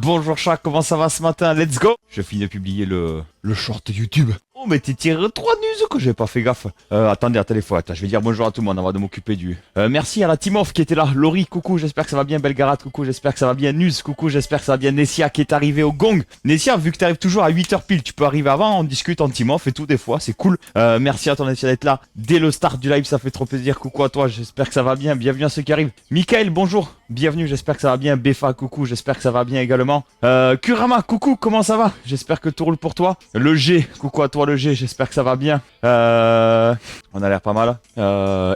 Bonjour chat, comment ça va ce matin? Let's go. Je finis de publier le short YouTube. Oh mais t'es tiré 3 news que j'ai pas fait gaffe. Attendez, je vais dire bonjour à tout le monde avant de m'occuper du... merci à la team off qui était là. Laurie, coucou, j'espère que ça va bien. Belgarat, coucou, j'espère que ça va bien. News, coucou, j'espère que ça va bien. Nessia qui est arrivé au gong. Nessia, vu que t'arrives toujours à 8h pile, tu peux arriver avant, on discute en team off et tout des fois, c'est cool. Merci à toi Nessia d'être là. Dès le start du live, ça fait trop plaisir. Coucou à toi, j'espère que ça va bien. Bienvenue à ceux qui arrivent. Michael, bonjour. Bienvenue, j'espère que ça va bien. Befa, coucou, j'espère que ça va bien également. Kurama, coucou, comment ça va? J'espère que tout roule pour toi. Le G, coucou à toi le G, j'espère que ça va bien. On a l'air pas mal.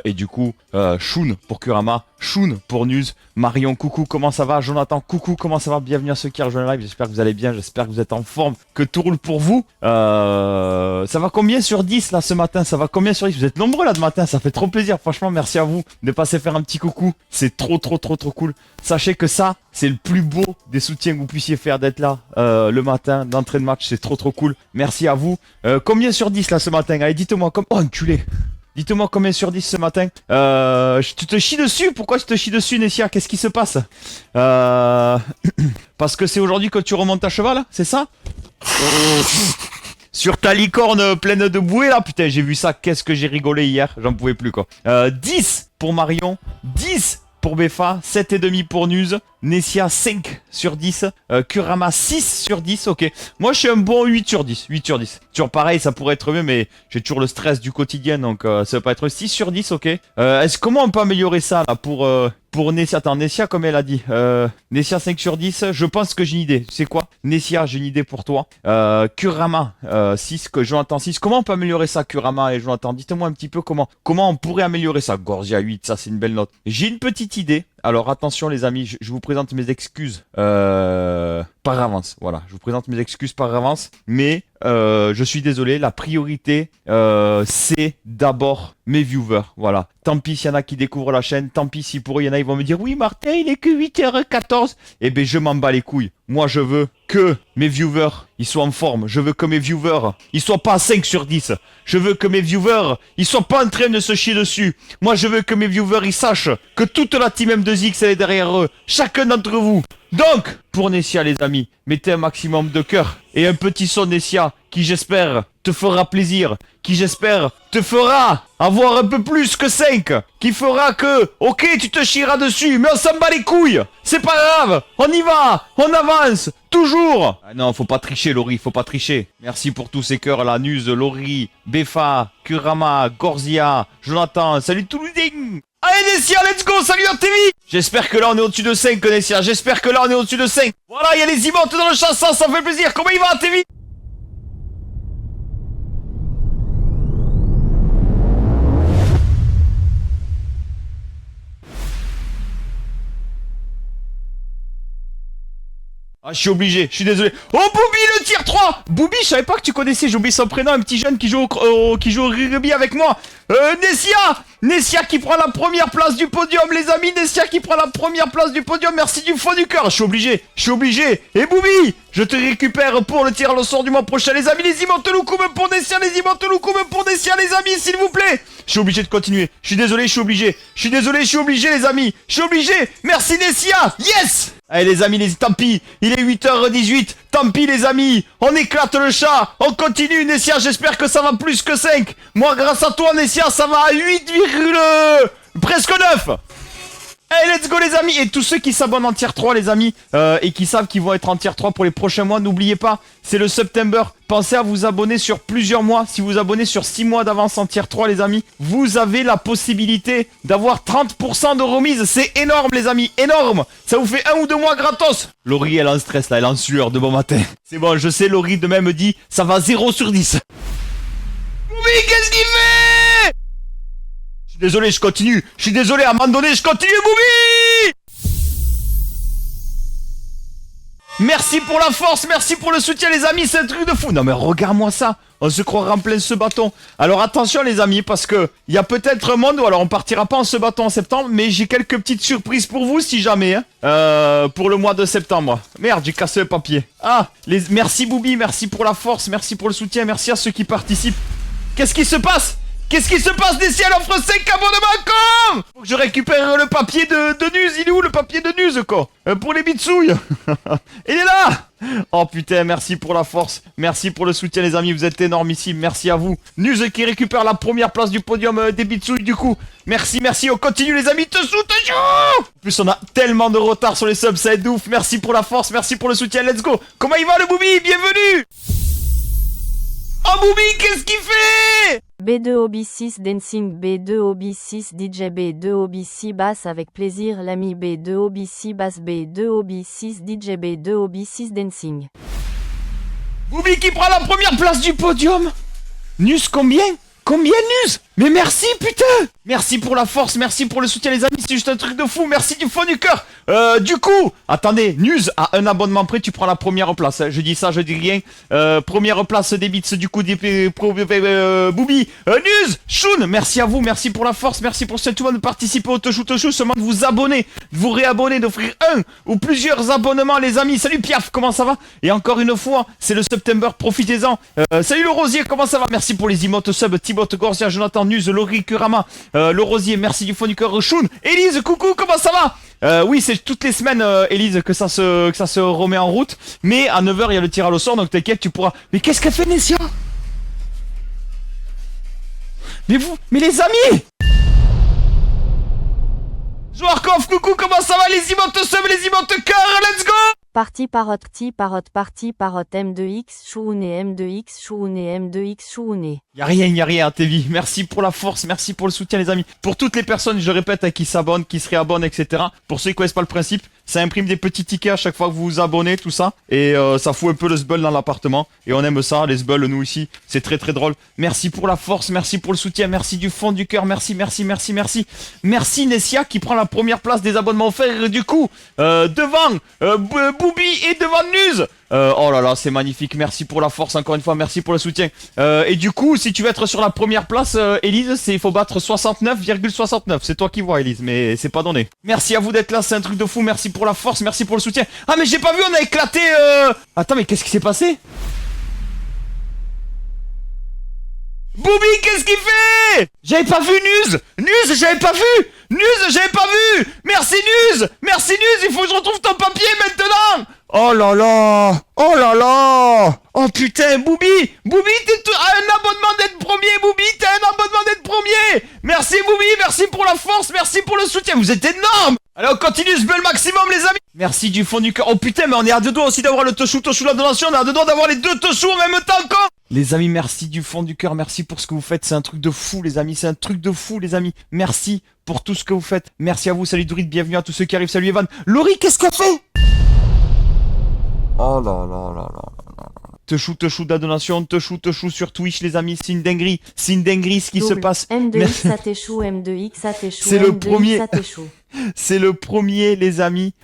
Et du coup, Shun pour Kurama, Shun pour News. Marion, coucou, comment ça va? Jonathan, coucou, comment ça va? Bienvenue à ceux qui rejoignent le live, j'espère que vous allez bien, j'espère que vous êtes en forme, que tout roule pour vous. Ça va combien sur 10 là ce matin? Ça va combien sur 10? Vous êtes nombreux là de matin, ça fait trop plaisir, franchement merci à vous de passer faire un petit coucou. C'est trop cool. Sachez que ça, c'est le plus beau des soutiens que vous puissiez faire d'être là le matin, d'entrée de match, c'est trop cool. Merci à vous. Combien sur 10 là ce matin? Allez, dites-moi comme... Oh enculé. Dites-moi combien sur 10 ce matin. Tu te chies dessus? Pourquoi tu te chies dessus, Nessia? Qu'est-ce qui se passe? Parce que c'est aujourd'hui que tu remontes à cheval, c'est ça? Sur ta licorne pleine de bouées là, putain j'ai vu ça, qu'est-ce que j'ai rigolé hier, j'en pouvais plus quoi. 10 pour Marion, 10 pour Befa, 7,5 pour News, Nessia 5 sur 10, Kurama 6 sur 10, ok. Moi je suis un bon 8 sur 10, 8 sur 10. Toujours pareil, ça pourrait être mieux, mais j'ai toujours le stress du quotidien, donc ça va pas être 6 sur 10, ok. Comment on peut améliorer ça là pour Nessia? Attends, Nessia comme elle a dit, Nessia 5 sur 10, je pense que j'ai une idée. C'est quoi? Nessia, j'ai une idée pour toi. Kurama 6, que Jonathan 6. Comment on peut améliorer ça, Kurama et Jonathan? Dites-moi un petit peu comment on pourrait améliorer ça. Gorzia 8, ça c'est une belle note. J'ai une petite idée. Alors attention les amis, je vous présente mes excuses par avance. Voilà, je vous présente mes excuses par avance. Mais je suis désolé, la priorité c'est d'abord mes viewers. Voilà. Tant pis s'il y en a qui découvrent la chaîne, tant pis si pour eux il y en a ils vont me dire oui Martin il est que 8h14. Eh ben je m'en bats les couilles. Moi je veux que mes viewers ils soient en forme. Je veux que mes viewers ils soient pas à 5 sur 10. Je veux que mes viewers ils soient pas en train de se chier dessus. Moi je veux que mes viewers ils sachent que toute la team M2X elle est derrière eux. Chacun d'entre vous. Donc, pour Nessia les amis, mettez un maximum de cœur et un petit son Nessia qui j'espère te fera plaisir, qui j'espère te fera avoir un peu plus que 5, qui fera que, ok tu te chieras dessus, mais on s'en bat les couilles, c'est pas grave, on y va, on avance, toujours. Ah non, faut pas tricher Laurie, faut pas tricher. Merci pour tous ces cœurs là, News, Laurie, Befa, Kurama, Gorzia, Jonathan, salut tout le monde. Allez Nessia, let's go, salut à TV. J'espère que là on est au-dessus de 5 Nessia, j'espère que là on est au-dessus de 5. Voilà, il y a les emotes dans le chat, ça fait plaisir. Comment il va TV? Ah, je suis obligé, je suis désolé. Oh, Booby, le tier 3. Booby, je savais pas que tu connaissais, j'ai oublié son prénom, un petit jeune qui joue au rugby avec moi. Nessia qui prend la première place du podium, les amis. Nessia qui prend la première place du podium, merci du fond du cœur. Je suis obligé. Et Booby, je te récupère pour le tir au sort du mois prochain, les amis. Les emotes loukoum pour Nessia, les emotes loukoum pour Nessia, les amis, s'il vous plaît. Je suis obligé de continuer, je suis désolé, je suis obligé, les amis. Je suis obligé, merci Nessia, yes. Allez les amis, tant pis, il est 8h18, tant pis les amis, on éclate le chat, on continue Nessia, j'espère que ça va plus que 5. Moi grâce à toi Nessia, ça va à 8, presque 9. Allez, let's go les amis. Et tous ceux qui s'abonnent en tier 3 les amis, et qui savent qu'ils vont être en tier 3 pour les prochains mois, n'oubliez pas, c'est le September. Pensez à vous abonner sur plusieurs mois. Si vous abonnez sur 6 mois d'avance en tier 3 les amis, vous avez la possibilité d'avoir 30% de remise. C'est énorme les amis, énorme. Ça vous fait 1 ou 2 mois gratos. Laurie elle est en stress là, elle est en sueur de bon matin. C'est bon, je sais, Laurie de même me dit, ça va 0 sur 10. Oui, qu'est-ce qu'il fait? Je suis désolé, je continue. Je suis désolé, à un moment donné, je continue, Booby. Merci pour la force, merci pour le soutien les amis, c'est un truc de fou. Non mais regarde-moi ça, on se croira en plein ce bâton. Alors attention les amis, parce que il y a peut-être un monde où alors on partira pas en ce bâton en septembre, mais j'ai quelques petites surprises pour vous si jamais, hein, pour le mois de septembre. Merde, j'ai cassé le papier. Ah, merci Booby, merci pour la force, merci pour le soutien, merci à ceux qui participent. Qu'est-ce qui se passe? Qu'est-ce qui se passe, Nessia? Elle offre 5 abonnements, con! Faut que je récupère le papier de news. Il est où le papier de news, quoi? Pour les bitsouilles. Il est là! Oh putain, merci pour la force. Merci pour le soutien, les amis. Vous êtes énormissimes. Merci à vous. News qui récupère la première place du podium des bitsouilles, du coup. Merci, merci. On continue, les amis. Te soutien! En plus, on a tellement de retard sur les subs. Ça aide de ouf. Merci pour la force. Merci pour le soutien. Let's go. Comment il va, le Booby? Bienvenue! Oh, Booby, qu'est-ce qu'il fait? B2 Hobby 6 Dancing B2 Hobby 6 DJ B2 Hobby 6 Bass avec plaisir l'ami B2 Hobby 6 Bass B2 Hobby 6 DJ B2 Hobby 6 Dancing. Booby qui prend la première place du podium. Nus combien? Combien Nus? Mais merci putain! Merci pour la force, merci pour le soutien les amis, c'est juste un truc de fou, merci du fond du cœur. Du coup, attendez, News, à un abonnement près, tu prends la première place. Je dis ça, je dis rien. Première place des bits, du coup, Booby, News, Shun, merci à vous, merci pour la force, merci pour tout le monde de participer au Te Chou, seulement de vous abonner, de vous réabonner, d'offrir un ou plusieurs abonnements les amis. Salut Piaf, comment ça va? Et encore une fois, c'est le September, profitez-en. Salut le Rosier, comment ça va? Merci pour les emotes sub, Thibaut Gorsia, Jonathan, News, Laurie, Kurama, le Rosier, merci du fond du cœur, Shun, Elise, coucou, comment ça va? Oui, c'est toutes les semaines, Elise, que ça se remet en route. Mais à 9h, il y a le tirage au sort, donc t'inquiète, tu pourras... Mais qu'est-ce qu'a fait Nessia? Mais les amis! Joueur Conf, coucou, comment ça va? Les emotes sub, les emotes cœur, let's go! Parti parotte parti parotte M2X chouné M2X chouné M2X chouné. Y'a rien, TV. Merci pour la force, merci pour le soutien, les amis. Pour toutes les personnes, je répète, qui s'abonnent, qui se réabonnent, etc. Pour ceux qui connaissent pas le principe, ça imprime des petits tickets à chaque fois que vous vous abonnez, tout ça. Et ça fout un peu le sbull dans l'appartement. Et on aime ça, les sbulls, nous ici. C'est très très drôle. Merci pour la force, merci pour le soutien, merci du fond du cœur, merci. Merci Nessia qui prend la première place des abonnements offerts. Et du coup, devant Booby et devant News. Oh là là, c'est magnifique. Merci pour la force, encore une fois. Merci pour le soutien. Et du coup, si tu veux être sur la première place, Elise, il faut battre 69,69. C'est toi qui vois, Elise, mais c'est pas donné. Merci à vous d'être là, c'est un truc de fou. Merci pour la force, merci pour le soutien. Ah, mais j'ai pas vu, on a éclaté. Attends, mais qu'est-ce qui s'est passé? Booby, qu'est-ce qu'il fait? J'avais pas vu News, j'avais pas vu. Merci News, il faut que je retrouve ton papier maintenant. Oh là là, oh putain, Booby, t'es un abonnement d'être premier, Booby, t'as un abonnement d'être premier. Merci Booby, merci pour la force, merci pour le soutien, vous êtes énorme. Allez, on continue ce bull maximum, les amis. Merci du fond du cœur. Oh putain, mais on est à deux doigts aussi d'avoir le Te Chou la donation. On est à deux doigts d'avoir les deux Te Chou en même temps, quoi. Les amis, merci du fond du cœur. Merci pour ce que vous faites. C'est un truc de fou, les amis. C'est un truc de fou, les amis. Merci pour tout ce que vous faites. Merci à vous. Salut Dorit, bienvenue à tous ceux qui arrivent. Salut Evan. Laurie, qu'est-ce qu'elle fait? Oh là là là là. Te chou de la donation, te chou sur Twitch, les amis, c'est une dinguerie, ce qui se passe. M2X à tes choux, M2X à tes choux, c'est le premier, c'est le premier, les amis,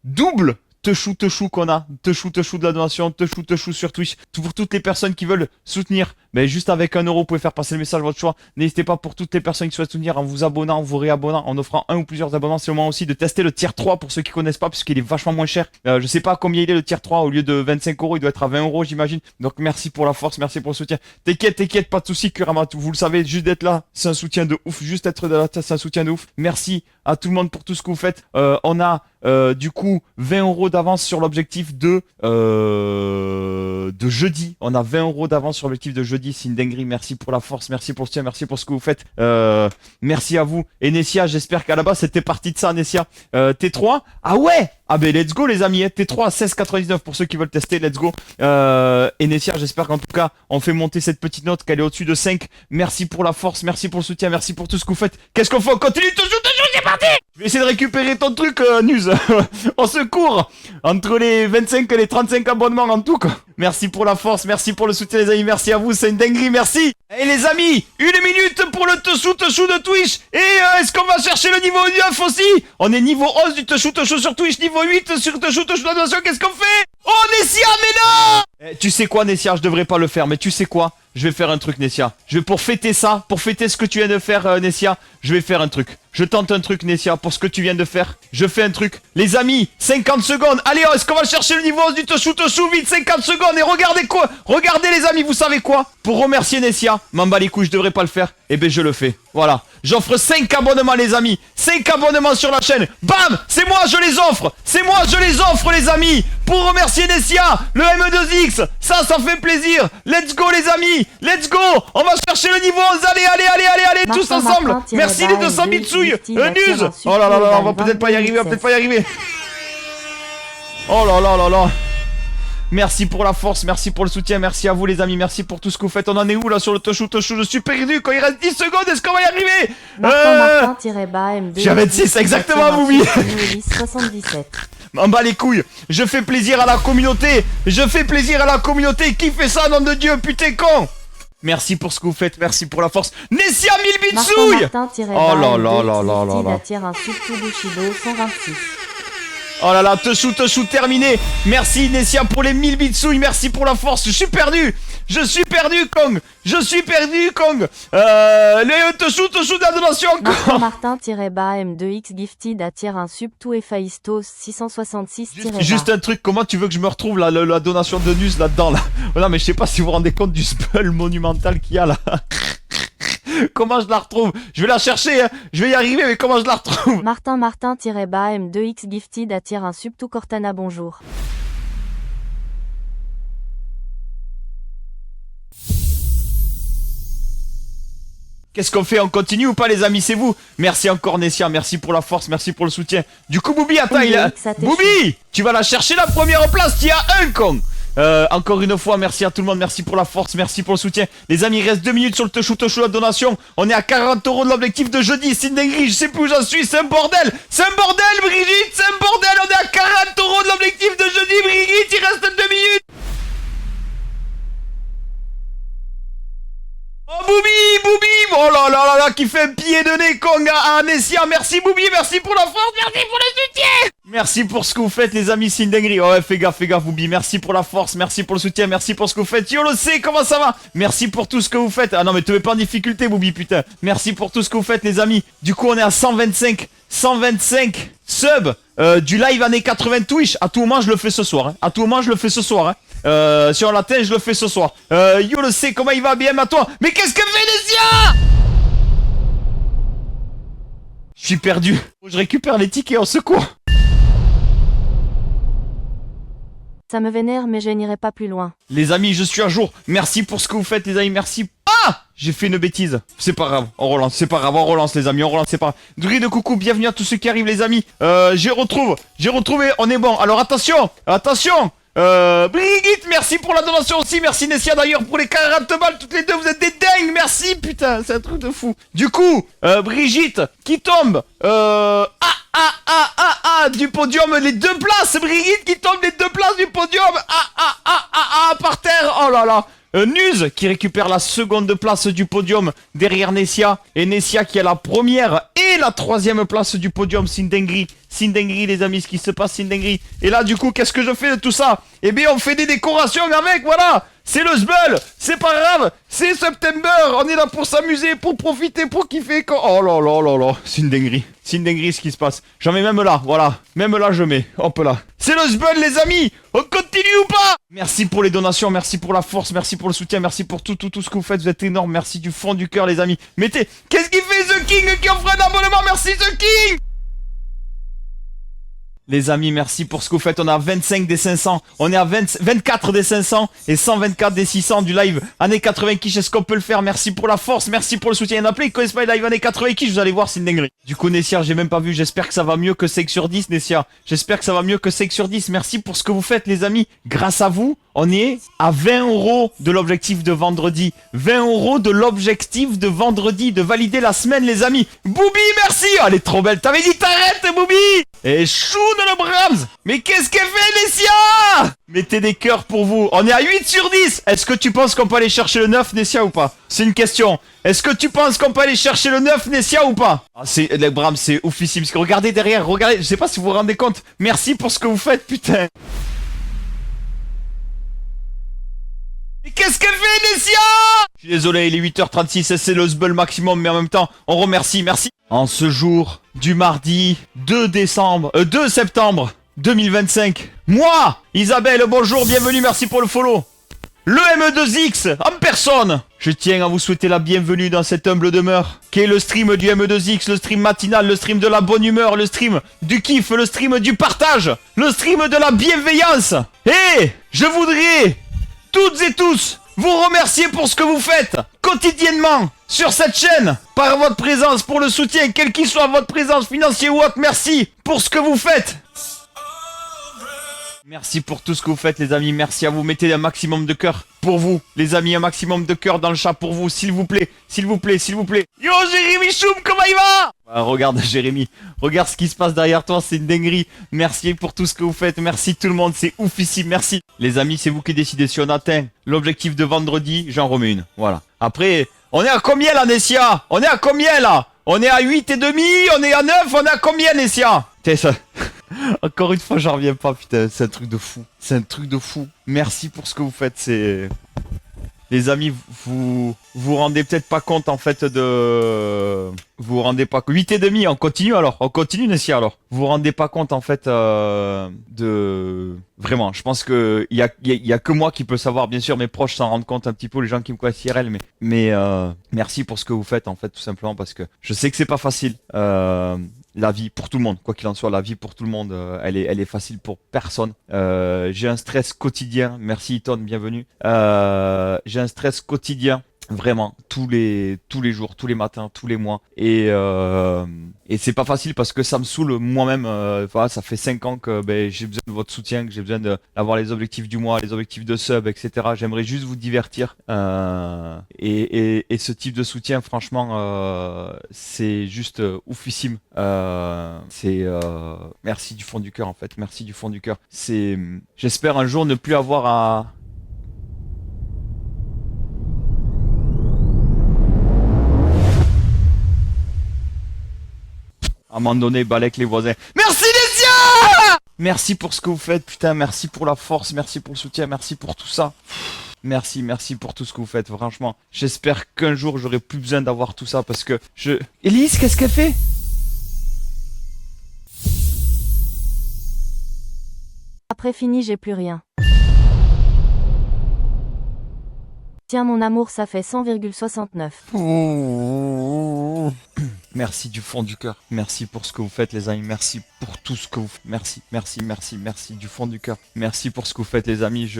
double te chou qu'on a, te chou de la donation, te chou sur Twitch, pour toutes les personnes qui veulent soutenir, mais juste avec 1€, vous pouvez faire passer le message votre choix, n'hésitez pas pour toutes les personnes qui souhaitent soutenir en vous abonnant, en vous réabonnant, en offrant un ou plusieurs abonnements, c'est le moment aussi de tester le tier 3 pour ceux qui connaissent pas, puisqu'il est vachement moins cher, je sais pas combien il est le tier 3, au lieu de 25€, il doit être à 20€, j'imagine, donc merci pour la force, merci pour le soutien, t'inquiète, pas de soucis, Kurama, vous le savez, juste d'être là, c'est un soutien de ouf, juste être de là, c'est un soutien de ouf, merci à tout le monde pour tout ce que vous faites, on a du coup 20€ d'avance sur l'objectif de jeudi. On a 20€ d'avance sur l'objectif de jeudi. C'est une dinguerie. Merci pour la force. Merci pour le soutien. Merci pour ce que vous faites. Merci à vous. Et Nessia, j'espère qu'à la base c'était parti de ça, Nessia. T3. Ah ouais. Ah ben let's go les amis. T3 à 16,99 pour ceux qui veulent tester. Let's go. Et Nessia, j'espère qu'en tout cas on fait monter cette petite note, qu'elle est au-dessus de 5. Merci pour la force. Merci pour le soutien. Merci pour tout ce que vous faites. Qu'est-ce qu'on fait? On continue. C'est parti. Je vais essayer de récupérer ton truc, News. On se court entre les 25 et les 35 abonnements en tout, quoi. Merci pour la force, merci pour le soutien, les amis. Merci à vous, c'est une dinguerie, merci. Et les amis, 1 minute pour le Te Chou de Twitch. Et est-ce qu'on va chercher le niveau 9 aussi? On est niveau 11 du Te Chou sur Twitch, niveau 8 sur Te Chou de la donation. Qu'est-ce qu'on fait? Oh, Nessia, mais non! Tu sais quoi, Nessia, je devrais pas le faire, mais tu sais quoi? je vais faire un truc, Nessia. Je vais pour fêter ça, pour fêter ce que tu viens de faire, Nessia, je vais faire un truc. Je tente un truc, Nessia, pour ce que tu viens de faire. Je fais un truc. Les amis, 50 secondes. Allez, est-ce qu'on va chercher le niveau du Toshu vite, 50 secondes. Et regardez quoi? Regardez, les amis, vous savez quoi? Pour remercier Nessia, m'en bats les couilles, je devrais pas le faire. Eh ben, je le fais. Voilà. J'offre 5 abonnements, les amis. 5 abonnements sur la chaîne. Bam! C'est moi, je les offre. C'est moi, je les offre, les amis. Pour remercier Nessia, le M2X. Ça fait plaisir. Let's go, les amis. Let's go. On va chercher le niveau 11. Allez, tous ensemble. Merci les 200 bitsouilles. News. Oh là là là, on va peut-être pas y arriver, Oh là là là là. Merci pour la force, merci pour le soutien, merci à vous les amis, merci pour tout ce que vous faites. On en est où là sur le Toshu? Je suis perdu quand il reste 10 secondes, est-ce qu'on va y arriver? J'ai 26, exactement, Boubi. M'en bats les couilles, je fais plaisir à la communauté. Qui fait ça, nom de Dieu, putain con? Merci pour ce que vous faites, merci pour la force. Nessia 1000 bitsouilles. Oh là là là là là là. Oh là là, Toshu terminé. Merci Nessia pour les 1000 bitsouilles, merci pour la force. Je suis perdu, Kong. Le Toshu de la donation, Kong. Martin-M2X Gifted attire un sub tout Héphaïstos 666. Juste un truc, comment tu veux que je me retrouve la donation de Nus là-dedans là? Oh non mais je sais pas si vous vous rendez compte du spell monumental qu'il y a là. Comment je la retrouve? Je vais la chercher, hein. Je vais y arriver, mais comment je la retrouve? Martin-M2X Gifted attire un sub tout Cortana, bonjour. Qu'est-ce qu'on fait? On continue ou pas, les amis? C'est vous. Merci encore, Nessia. Merci pour la force. Merci pour le soutien. Du coup, Boubi, attends, Boubi, tu vas la chercher la première place. Tu as un con. Encore une fois, merci à tout le monde. Merci pour la force. Merci pour le soutien. Les amis, il reste 2 minutes sur le Toshu la donation. On est à 40 € de l'objectif de jeudi. C'est une dinguerie. Je sais plus où j'en suis. C'est un bordel. Brigitte. C'est un bordel. On est à 40 € de l'objectif de jeudi, Brigitte. Il reste 2 minutes. Oh Boubi, oh là là là, qui fait un pied de nez Kong à Nessia. Merci Boubi, merci pour la force, merci pour le soutien. Merci pour ce que vous faites les amis, c'est une dinguerie. Ouais, fais gaffe Boubi, merci pour la force, merci pour le soutien, merci pour ce que vous faites. Yo le sait, comment ça va? Merci pour tout ce que vous faites. Ah non mais te mets pas en difficulté Boubi, putain. Merci pour tout ce que vous faites les amis. Du coup on est à 125 subs du live années 80 Twitch. À tout moment je le fais ce soir, hein. Si on l'atteint, je le fais ce soir. Yo le sait, comment il va bien à toi? Mais qu'est-ce que fait Nessia? Je suis perdu. Je récupère les tickets en secours. Ça me vénère, mais je n'irai pas plus loin. Les amis, je suis à jour. Merci pour ce que vous faites, les amis. Merci. Ah! J'ai fait une bêtise. C'est pas grave. On relance. C'est pas grave. On relance, les amis. On relance. C'est pas grave. Druide de coucou. Bienvenue à tous ceux qui arrivent, les amis. J'ai retrouvé. On est bon. Alors attention. Brigitte, merci pour la donation aussi. Merci Nessia d'ailleurs pour les 40 balles. Toutes les deux, vous êtes des dingues. Merci, putain. C'est un truc de fou. Du coup, Brigitte qui tombe. Du podium, les 2 places. Brigitte qui tombe les 2 places du podium. Par terre. Oh là là. Nuz qui récupère la seconde place du podium derrière Nessia. Et Nessia qui a la première et la 3e place du podium. C'est une dinguerie. Les amis, ce qui se passe, c'est une dinguerie. Et là, du coup, qu'est-ce que je fais de tout ça? Eh bien, on fait des décorations avec, voilà. C'est le Zbul. C'est pas grave. C'est September. On est là pour s'amuser, pour profiter, pour kiffer. Oh là là là là. C'est une dinguerie ce qui se passe. J'en mets même là, voilà. Même là, je mets. Hop là. C'est le Zbul, les amis. On continue ou pas? Merci pour les donations, merci pour la force, merci pour le soutien, merci pour tout ce que vous faites. Vous êtes énormes. Merci du fond du cœur, les amis. Mettez. Qu'est-ce qu'il fait, The King, qui offre un abonnement? Merci, The King. Les amis, merci pour ce que vous faites. On est à 25 des 500. On est à 24 des 500 et 124 des 600 du live années 80 quiche. Est-ce qu'on peut le faire? Merci pour la force, merci pour le soutien. Il y en a plein qui connaissent pas les live années 80 quiche. Vous allez voir, c'est une dinguerie. Du coup, Nessia, j'ai même pas vu. J'espère que ça va mieux que 5 sur 10, Nessia. J'espère que ça va mieux que 5 sur 10. Merci pour ce que vous faites, les amis. Grâce à vous, on est à 20 € de l'objectif de vendredi. 20 € de l'objectif de vendredi. De valider la semaine, les amis. Boubi, merci. Oh, elle est trop belle. T'avais dit t'arrêtes, Boubi. Et chou de le Brahms. Mais qu'est-ce qu'elle fait, Nessia? Mettez des cœurs pour vous. On est à 8 sur 10. Est-ce que tu penses qu'on peut aller chercher le 9, Nessia, ou pas? C'est une question. Est-ce que tu penses qu'on peut aller chercher le 9, Nessia, ou pas? Ah, le Brahms, c'est oufissime. Parce que regardez derrière, regardez. Je sais pas si vous vous rendez compte. Merci pour ce que vous faites, putain. Mais qu'est-ce qu'elle fait, Nessia? Je suis désolé, il est 8h36, c'est le sbull maximum, mais en même temps, on remercie, merci. En ce jour du mardi 2 septembre 2025, moi, Isabelle, bonjour, bienvenue, merci pour le follow. Le ME2X, en personne. Je tiens à vous souhaiter la bienvenue dans cette humble demeure, qui est le stream du ME2X, le stream matinal, le stream de la bonne humeur, le stream du kiff, le stream du partage, le stream de la bienveillance. Et je voudrais, toutes et tous, vous remercier pour ce que vous faites quotidiennement sur cette chaîne, par votre présence, pour le soutien, quelle qu'il soit votre présence financière ou autre. Merci pour ce que vous faites. Merci pour tout ce que vous faites, les amis. Merci à vous. Mettez un maximum de cœur pour vous, les amis. Un maximum de cœur dans le chat pour vous, s'il vous plaît. S'il vous plaît, s'il vous plaît. Yo, Jérémy Choum, comment il va? Regarde, Jérémy. Regarde ce qui se passe derrière toi. C'est une dinguerie. Merci pour tout ce que vous faites. Merci tout le monde. C'est ouf ici. Merci. Les amis, c'est vous qui décidez. Si on atteint l'objectif de vendredi, j'en remets une. Voilà. Après, on est à combien là, Nessia? On est à combien là? On est à 8,5. On est à 9. On est à combien, Nessia? T'es ça. Encore une fois, j'en reviens pas, putain, c'est un truc de fou. C'est un truc de fou. Merci pour ce que vous faites, c'est... Les amis, vous rendez peut-être pas compte, en fait, de... Vous vous rendez pas... 8,5, on continue alors. On continue, Nessia, alors. Vous vous rendez pas compte, en fait, de... Vraiment, je pense que il y a que moi qui peux savoir, bien sûr, mes proches s'en rendent compte un petit peu, les gens qui me connaissent IRL, mais merci pour ce que vous faites, en fait, tout simplement, parce que je sais que c'est pas facile. La vie pour tout le monde, quoi qu'il en soit, la vie pour tout le monde, elle est facile pour personne. J'ai un stress quotidien. Merci Iton, bienvenue. J'ai un stress quotidien, vraiment, tous les jours, tous les matins, tous les mois. Et c'est pas facile parce que ça me saoule moi-même. Voilà, ça fait 5 ans que j'ai besoin de votre soutien, que j'ai besoin d'avoir les objectifs du mois, les objectifs de sub, etc. J'aimerais juste vous divertir. Et ce type de soutien, franchement, c'est juste oufissime. Merci du fond du cœur, en fait. Merci du fond du cœur. J'espère un jour ne plus avoir à... À un moment donné, balèque les voisins. Merci Nessia! Merci pour ce que vous faites, putain, merci pour la force, merci pour le soutien, merci pour tout ça. Merci pour tout ce que vous faites, franchement. J'espère qu'un jour, j'aurai plus besoin d'avoir tout ça parce que Élise, qu'est-ce qu'elle fait? Après fini, j'ai plus rien. Tiens mon amour, ça fait 100,69. Merci du fond du cœur. Merci pour ce que vous faites, les amis. Merci pour tout ce que vous faites. Merci du fond du cœur. Merci pour ce que vous faites, les amis.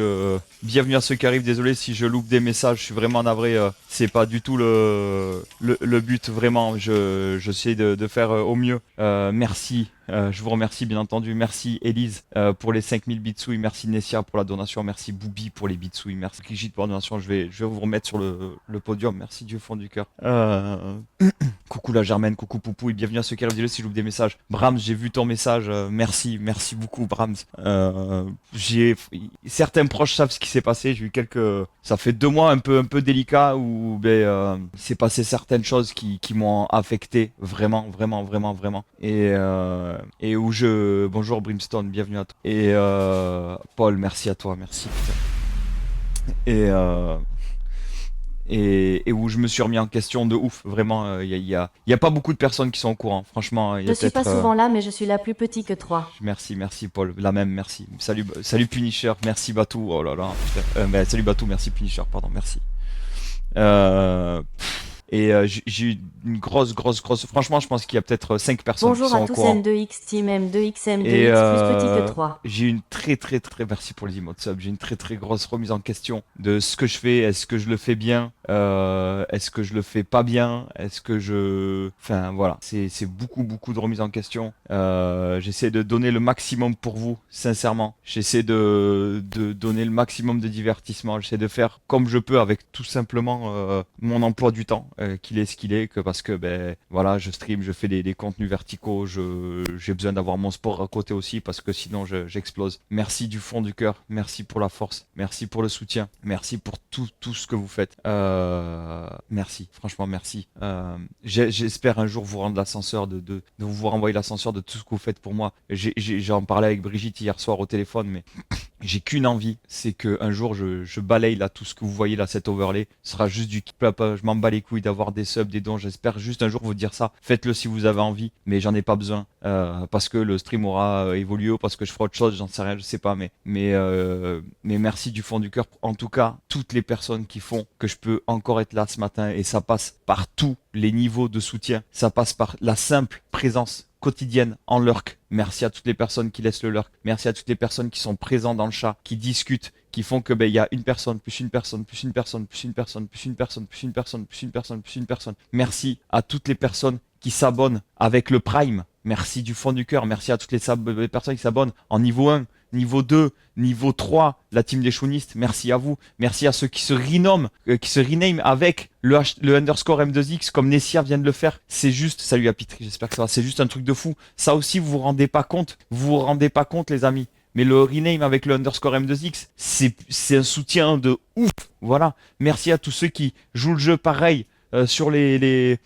Bienvenue à ceux qui arrivent. Désolé si je loupe des messages. Je suis vraiment navré. C'est pas du tout le but, vraiment. J'essaie de faire au mieux. Merci. Je vous remercie bien entendu. Merci Élise pour les 5000 bitsouilles. Merci Nessia pour la donation. Merci Boubi pour les bitsouilles. Merci Brigitte pour la donation. Je vais vous remettre sur le podium. Merci du fond du cœur. Coucou la Germaine, coucou Poupou et bienvenue à ceux qui arrivent. Si j'oublie des messages. Brahms, j'ai vu ton message. Merci beaucoup Brahms. Certains proches savent ce qui s'est passé. J'ai eu ça fait 2 mois un peu délicat où il s'est passé certaines choses qui m'ont affecté vraiment. Et où bonjour Brimstone, bienvenue à toi. Et Paul, merci à toi, merci. Et où je me suis remis en question de ouf, vraiment. Il y a pas beaucoup de personnes qui sont au courant, franchement. Je suis pas souvent là, mais je suis là plus petit que 3. Merci Paul, la même, merci. Salut Punisher, merci Batou. Oh là là, putain. Salut Batou, merci Punisher, pardon, merci. J'ai eu une grosse... Franchement, je pense qu'il y a peut-être 5 personnes qui sont au courant. Bonjour à tous N2X, Team M2X, M2X, plus petit que 3. J'ai une très... Merci pour les emotes sub. J'ai une très grosse remise en question de ce que je fais. Est-ce que je le fais bien? Est-ce que je le fais pas bien? Est-ce que Enfin, voilà. C'est beaucoup de remise en question. J'essaie de donner le maximum pour vous, sincèrement. J'essaie de donner le maximum de divertissement. J'essaie de faire comme je peux avec tout simplement mon emploi du temps. Qu'il est ce qu'il est, parce que voilà, je stream, je fais des contenus verticaux, j'ai besoin d'avoir mon sport à côté aussi parce que sinon j'explose. Merci du fond du cœur, merci pour la force, merci pour le soutien, merci pour tout ce que vous faites. Merci, franchement merci. J'espère un jour vous rendre l'ascenseur, de vous renvoyer l'ascenseur de tout ce que vous faites pour moi. J'en parlais avec Brigitte hier soir au téléphone, mais J'ai qu'une envie, c'est que un jour je balaye là tout ce que vous voyez là, cet overlay, ce sera juste du keep up, je m'en bats les couilles d'avoir des subs, des dons, j'espère juste un jour vous dire ça. Faites-le si vous avez envie, mais j'en ai pas besoin, parce que le stream aura évolué, ou parce que je ferai autre chose, j'en sais rien, je sais pas, mais merci du fond du cœur. En tout cas, toutes les personnes qui font que je peux encore être là ce matin, et ça passe par tous les niveaux de soutien, ça passe par la simple présence quotidienne en lurk. Merci à toutes les personnes qui laissent le lurk. Merci à toutes les personnes qui sont présentes dans le chat, qui discutent, qui font que il y a une personne, plus une personne, plus une personne, plus une personne, plus une personne, plus une personne, plus une personne, plus une personne. Merci à toutes les personnes qui s'abonnent avec le Prime. Merci du fond du cœur. Merci à toutes les personnes qui s'abonnent en niveau 1, niveau 2, niveau 3, la team des chounistes. Merci à vous. Merci à ceux qui se rename avec le underscore M2X comme Nessia vient de le faire. C'est juste, salut à Pitri, j'espère que ça va. C'est juste un truc de fou. Ça aussi, vous vous rendez pas compte. Vous vous rendez pas compte, les amis. Mais le rename avec le underscore M2X, c'est un soutien de ouf. Voilà. Merci à tous ceux qui jouent le jeu pareil. Sur les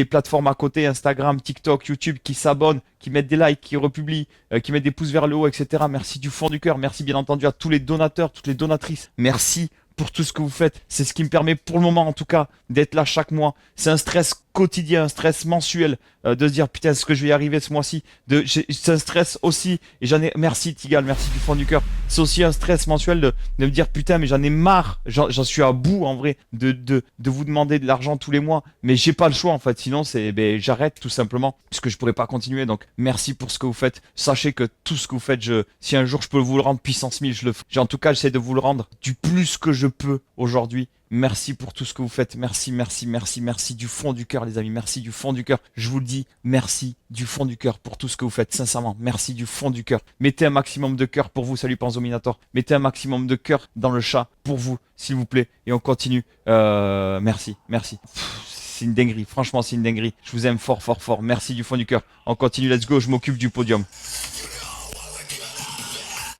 plateformes à côté, Instagram, TikTok, YouTube, qui s'abonnent, qui mettent des likes, qui republient, qui mettent des pouces vers le haut, etc. Merci du fond du cœur. Merci bien entendu à tous les donateurs, toutes les donatrices. Merci pour tout ce que vous faites. C'est ce qui me permet pour le moment en tout cas d'être là chaque mois. C'est un stress quotidien, un stress mensuel de se dire putain est-ce que je vais y arriver ce mois-ci. C'est un stress aussi et j'en ai, merci Tigal, merci du fond du cœur. C'est aussi un stress mensuel de me dire putain mais j'en ai marre, j'en suis à bout en vrai de vous demander de l'argent tous les mois, mais j'ai pas le choix en fait, sinon c'est j'arrête tout simplement puisque je pourrais pas continuer. Donc merci pour ce que vous faites. Sachez que tout ce que vous faites, si un jour je peux vous le rendre puissance 1000, je le ferai. En tout cas j'essaie de vous le rendre du plus que je peux aujourd'hui. Merci pour tout ce que vous faites. Merci, merci, merci, merci du fond du cœur, les amis. Merci du fond du cœur. Je vous le dis, merci du fond du cœur pour tout ce que vous faites. Sincèrement, merci du fond du cœur. Mettez un maximum de cœur pour vous. Salut Panzominator. Mettez un maximum de cœur dans le chat pour vous, s'il vous plaît. Et on continue. Merci, merci. C'est une dinguerie. Franchement, c'est une dinguerie. Je vous aime fort, fort, fort. Merci du fond du cœur. On continue. Let's go. Je m'occupe du podium.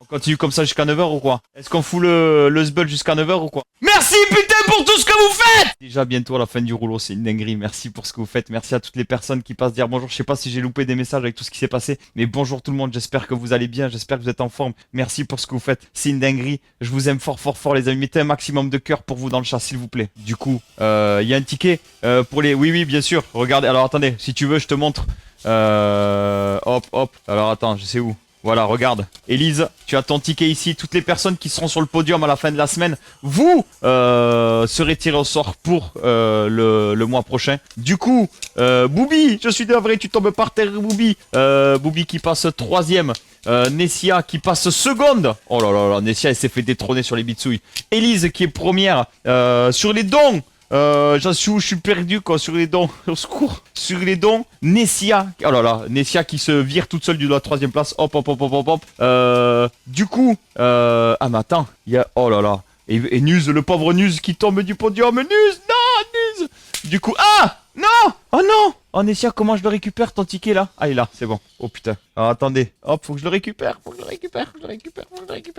Continue comme ça jusqu'à 9h ou quoi? Est-ce qu'on fout le sbul jusqu'à 9h ou quoi? Merci putain pour tout ce que vous faites! Déjà bientôt à la fin du rouleau, c'est une dinguerie. Merci pour ce que vous faites. Merci à toutes les personnes qui passent dire bonjour. Je sais pas si j'ai loupé des messages avec tout ce qui s'est passé, mais bonjour tout le monde. J'espère que vous allez bien. J'espère que vous êtes en forme. Merci pour ce que vous faites. C'est une dinguerie. Je vous aime fort, fort, fort les amis. Mettez un maximum de cœur pour vous dans le chat s'il vous plaît. Du coup, y a un ticket pour les... Oui, bien sûr. Regardez. Alors attendez, si tu veux, je te montre. Hop. Alors attends, je sais où. Voilà, regarde. Élise, tu as ton ticket ici. Toutes les personnes qui seront sur le podium à la fin de la semaine, vous serez tirés au sort pour le mois prochain. Du coup, Boubi, je suis navré, tu tombes par terre, Boubi. Boubi qui passe 3ème. Nessia qui passe seconde. Oh là, Nessia elle s'est fait détrôner sur les bitsouilles. Élise qui est première sur les dons. J'en suis où? Je suis perdu quoi sur les dons. Au secours. Sur les dons, Nessia. Oh là là, Nessia qui se vire toute seule de la 3ème place. Hop. Du coup, ah mais attends, il y a, oh là là. Et Nuz, le pauvre Nuz qui tombe du podium. Nuz, non, Nuz. Du coup, ah non. Oh non. Oh Nessia, comment je le récupère ton ticket là? Ah il est là, c'est bon. Oh putain. Alors attendez, hop, faut que je le récupère.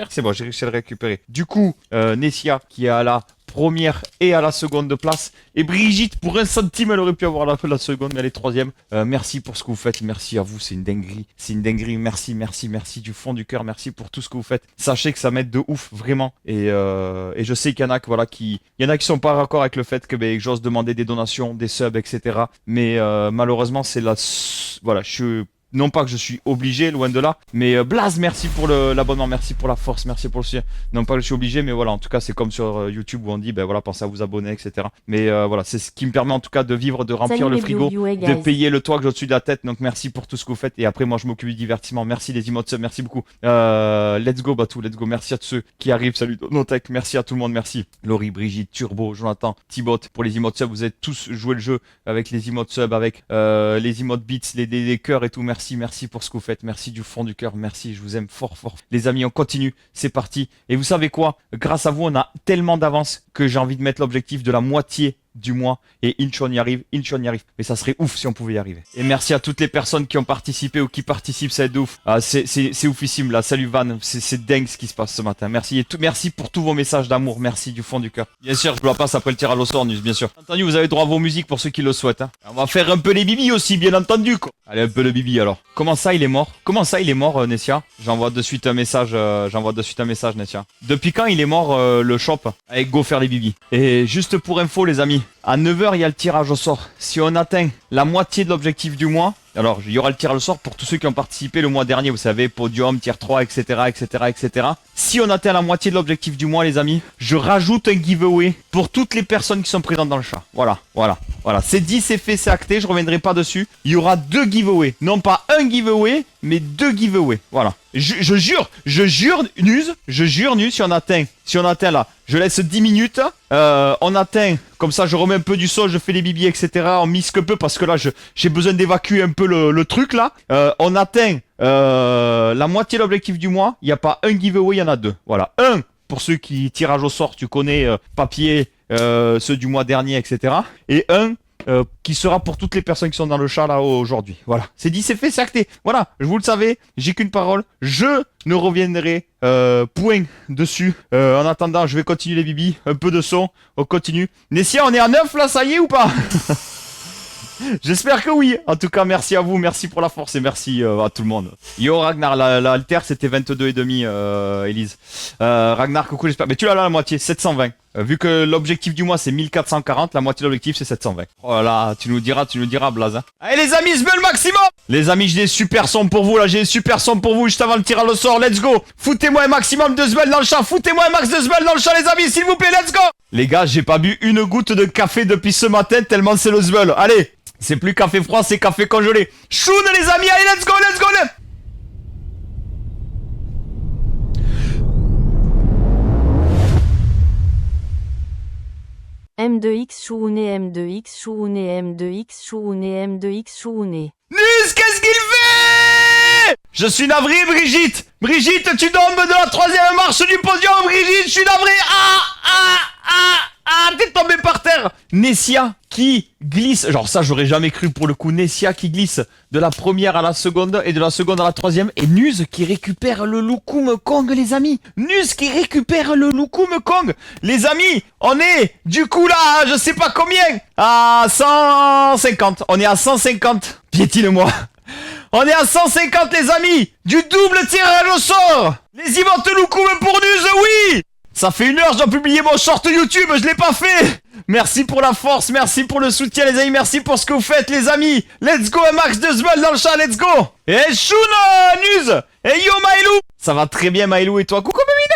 C'est bon, j'ai réussi à le récupérer. Du coup, Nessia qui est à la première et à la seconde place. Et Brigitte, pour 1 centime, elle aurait pu avoir la seconde, mais elle est 3ème. Merci pour ce que vous faites. Merci à vous, c'est une dinguerie. C'est une dinguerie. Merci du fond du cœur. Merci pour tout ce que vous faites. Sachez que ça m'aide de ouf, vraiment. Et je sais qu'il y en a qui sont pas raccord avec le fait que j'ose demander des donations, des subs, etc. Mais malheureusement, c'est la... Voilà, non pas que je suis obligé, loin de là, mais Blaze, merci pour l'abonnement, merci pour la force, merci pour le soutien. Non pas que je suis obligé, mais voilà, en tout cas, c'est comme sur YouTube où on dit, voilà, pensez à vous abonner, etc. Mais voilà, c'est ce qui me permet en tout cas de vivre, de remplir le frigo, de payer le toit que j'ai au-dessus de la tête. Donc merci pour tout ce que vous faites. Et après, moi, je m'occupe du divertissement. Merci les emotes, merci beaucoup. Let's go, Batou, let's go. Merci à tous ceux qui arrivent. Salut Notech, merci à tout le monde, merci. Laurie, Brigitte, Turbo, Jonathan, Thibot, pour les emotes sub, vous avez tous joué le jeu avec les emotes sub, avec les emotes beats, les cœurs et tout. Merci pour ce que vous faites. Merci du fond du cœur. Merci, je vous aime fort, fort. Les amis, on continue. C'est parti. Et vous savez quoi? Grâce à vous, on a tellement d'avance que j'ai envie de mettre l'objectif de la moitié du mois. Et Inch, on y arrive. Mais ça serait ouf si on pouvait y arriver. Et merci à toutes les personnes qui ont participé ou qui participent. Ça aide de ouf. C'est oufissime là. Salut Van. C'est dingue ce qui se passe ce matin. Merci. Et merci pour tous vos messages d'amour. Merci du fond du cœur. Bien sûr, je vous la passe après le tirage au sort, bien sûr. Entendu, vous avez droit à vos musiques pour ceux qui le souhaitent. On va faire un peu les bibis aussi, bien entendu, quoi. Allez, un peu de bibi alors. Comment ça, il est mort? Comment ça, il est mort, Nessia? J'envoie de suite un message, Nessia. Depuis quand il est mort, le shop? Avec go faire les bibis. Et juste pour info, les amis, à 9 h, il y a le tirage au sort. Si on atteint la moitié de l'objectif du mois, alors il y aura le tirage au sort pour tous ceux qui ont participé le mois dernier, vous savez, podium, tier 3, etc., etc., etc. Si on atteint la moitié de l'objectif du mois, les amis, je rajoute un giveaway pour toutes les personnes qui sont présentes dans le chat. Voilà. C'est dit, c'est fait, c'est acté, je reviendrai pas dessus. Il y aura 2 giveaways. Non pas un giveaway, mais 2 giveaways. Voilà. Je jure, Nuz, si on atteint là, je laisse 10 minutes, on atteint, comme ça je remets un peu du sol, je fais les bibis, etc. On misque peu parce que là j'ai besoin d'évacuer un peu le truc là. On atteint la moitié de l'objectif du mois, il n'y a pas un giveaway, il y en a 2. Voilà, un pour ceux qui tirage au sort, tu connais, papier, ceux du mois dernier, etc. Et un qui sera pour toutes les personnes qui sont dans le chat là aujourd'hui. Voilà, c'est dit, c'est fait, c'est acté. Voilà, vous le savez, j'ai qu'une parole, je ne reviendrai point dessus. En attendant, je vais continuer les bibis, un peu de son, on continue. Nessia, on est à 9 là, ça y est ou pas? J'espère que oui. En tout cas, merci à vous, merci pour la force et merci à tout le monde. Yo Ragnar, l'alter c'était 22,5 Elise. Ragnar, coucou, j'espère. Mais tu l'as là la moitié, 720. Vu que l'objectif du mois c'est 1440, la moitié de l'objectif c'est 720. Oh là, tu nous diras Blaze. Hein. Allez les amis, le maximum. Les amis, j'ai des super sons pour vous là, j'ai des super sons pour vous juste avant le tirage au sort, let's go. Foutez-moi un maximum de zbel dans le chat, foutez-moi un max de zbel dans le chat les amis, s'il vous plaît, let's go. Les gars, j'ai pas bu une goutte de café depuis ce matin tellement c'est le zbel. Allez, c'est plus café froid, c'est café congelé. Choune les amis, allez, let's go. M2X chououné, M2X chououné, M2X chououné, M2X chououné. Nus, qu'est-ce qu'il fait? Je suis navré, Brigitte. Brigitte, tu tombes de la 3e marche du podium, Brigitte, je suis navré. T'es tombé par terre. Nessia qui glisse, genre ça j'aurais jamais cru pour le coup, Nessia qui glisse de la première à la seconde et de la seconde à la 3e, et Nuz qui récupère le Lukum Kong les amis. Nuz qui récupère le Lukum Kong. Les amis, on est du coup là, je sais pas combien, à 150, on est à 150, piétine-moi. On est à 150 les amis, du double tirage au sort. Les events Lukum pour Nuz, oui. Ça fait 1 heure, je dois publier mon short YouTube, je l'ai pas fait. Merci pour la force, merci pour le soutien les amis, merci pour ce que vous faites les amis. Let's go, un max de zbel dans le chat, let's go. Et Shuna, Nuz. Et yo Maïlou. Ça va très bien Maïlou et toi, coucou Mamina.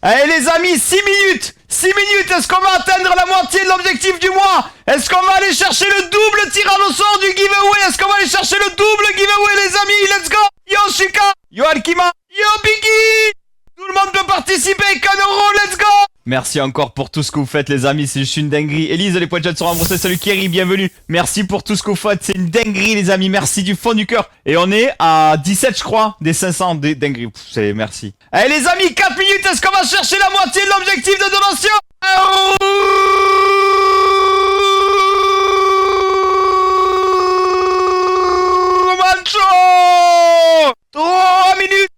Allez les amis, 6 minutes. 6 minutes, est-ce qu'on va atteindre la moitié de l'objectif du mois? Est-ce qu'on va aller chercher le double tirage au sort du giveaway? Est-ce qu'on va aller chercher le double giveaway les amis? Let's go. Yo Shika, yo Alkima, yo Biggie. Tout le monde peut participer avec 1 euro, let's go. Merci encore pour tout ce que vous faites les amis, c'est juste une dinguerie. Elise, les points de chat sont remboursés, salut Kerry, bienvenue. Merci pour tout ce que vous faites, c'est une dinguerie les amis, merci du fond du cœur. Et on est à 17 je crois, des 500, des dingueries, c'est merci. Allez les amis, 4 minutes, est-ce qu'on va chercher la moitié de l'objectif de donation? Mancho 3 minutes.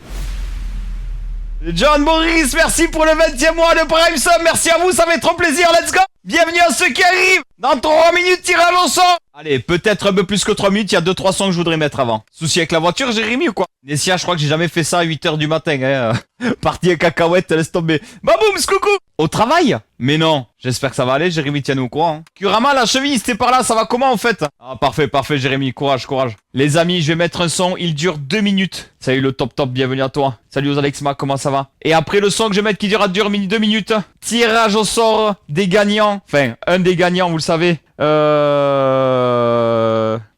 John Boris, merci pour le 20e mois de Prime Sub, merci à vous, ça fait trop plaisir, let's go. Bienvenue à ceux qui arrivent. Dans 3 minutes, tirage au sort. Allez, peut-être un peu plus que 3 minutes, il y a 2-3 sons que je voudrais mettre avant. Souci avec la voiture, Jérémy ou quoi? Nessia, je crois que j'ai jamais fait ça à 8 h du matin, hein. Parti à cacahuète, laisse tomber. Baboum, coucou. Au travail? Mais non, j'espère que ça va aller, Jérémy, tiens-nous au courant. Hein. Kurama, la cheville, c'était par là, ça va comment en fait? Ah, parfait, Jérémy, courage. Les amis, je vais mettre un son, il dure 2 minutes. Salut le top, bienvenue à toi. Salut aux Alexma, comment ça va? Et après le son que je vais mettre qui dure 2 minutes, tirage au sort des gagnants. Enfin, un des gagnants, vous le savez.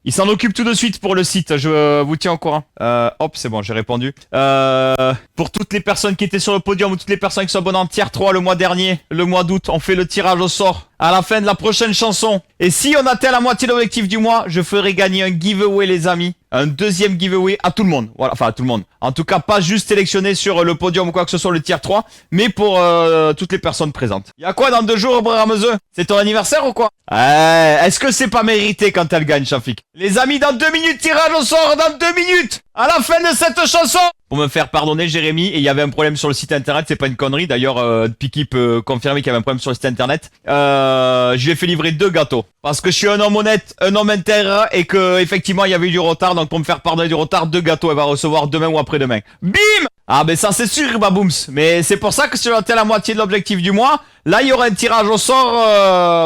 Il s'en occupe tout de suite pour le site, je vous tiens au courant. Hop, c'est bon, j'ai répondu. Pour toutes les personnes qui étaient sur le podium ou toutes les personnes qui sont abonnées en tier 3 le mois dernier, le mois d'août, on fait le tirage au sort à la fin de la prochaine chanson. Et si on atteint la moitié de l'objectif du mois, je ferai gagner un giveaway les amis. Un 2e giveaway à tout le monde. Voilà, enfin à tout le monde. En tout cas, pas juste sélectionné sur le podium ou quoi que ce soit le tier 3, mais pour toutes les personnes présentes. Y'a quoi dans 2 jours, Bramezeux? C'est ton anniversaire ou quoi? Est-ce que c'est pas mérité quand elle gagne, Shafik? Les amis, dans 2 minutes, tirage au sort, dans 2 minutes. À la fin de cette chanson, pour me faire pardonner, Jérémy. Et il y avait un problème sur le site internet, c'est pas une connerie. D'ailleurs, Piki peut confirmer qu'il y avait un problème sur le site internet. Je lui ai fait livrer 2 gâteaux. Parce que je suis un homme honnête, un homme intègre, et que effectivement il y avait eu du retard. Donc pour me faire pardonner du retard, 2 gâteaux, elle va recevoir demain ou après-demain. Bim! Ah ben ça c'est sûr, Babooms. Mais c'est pour ça que si on atteint la moitié de l'objectif du mois, là il y aura un tirage au sort,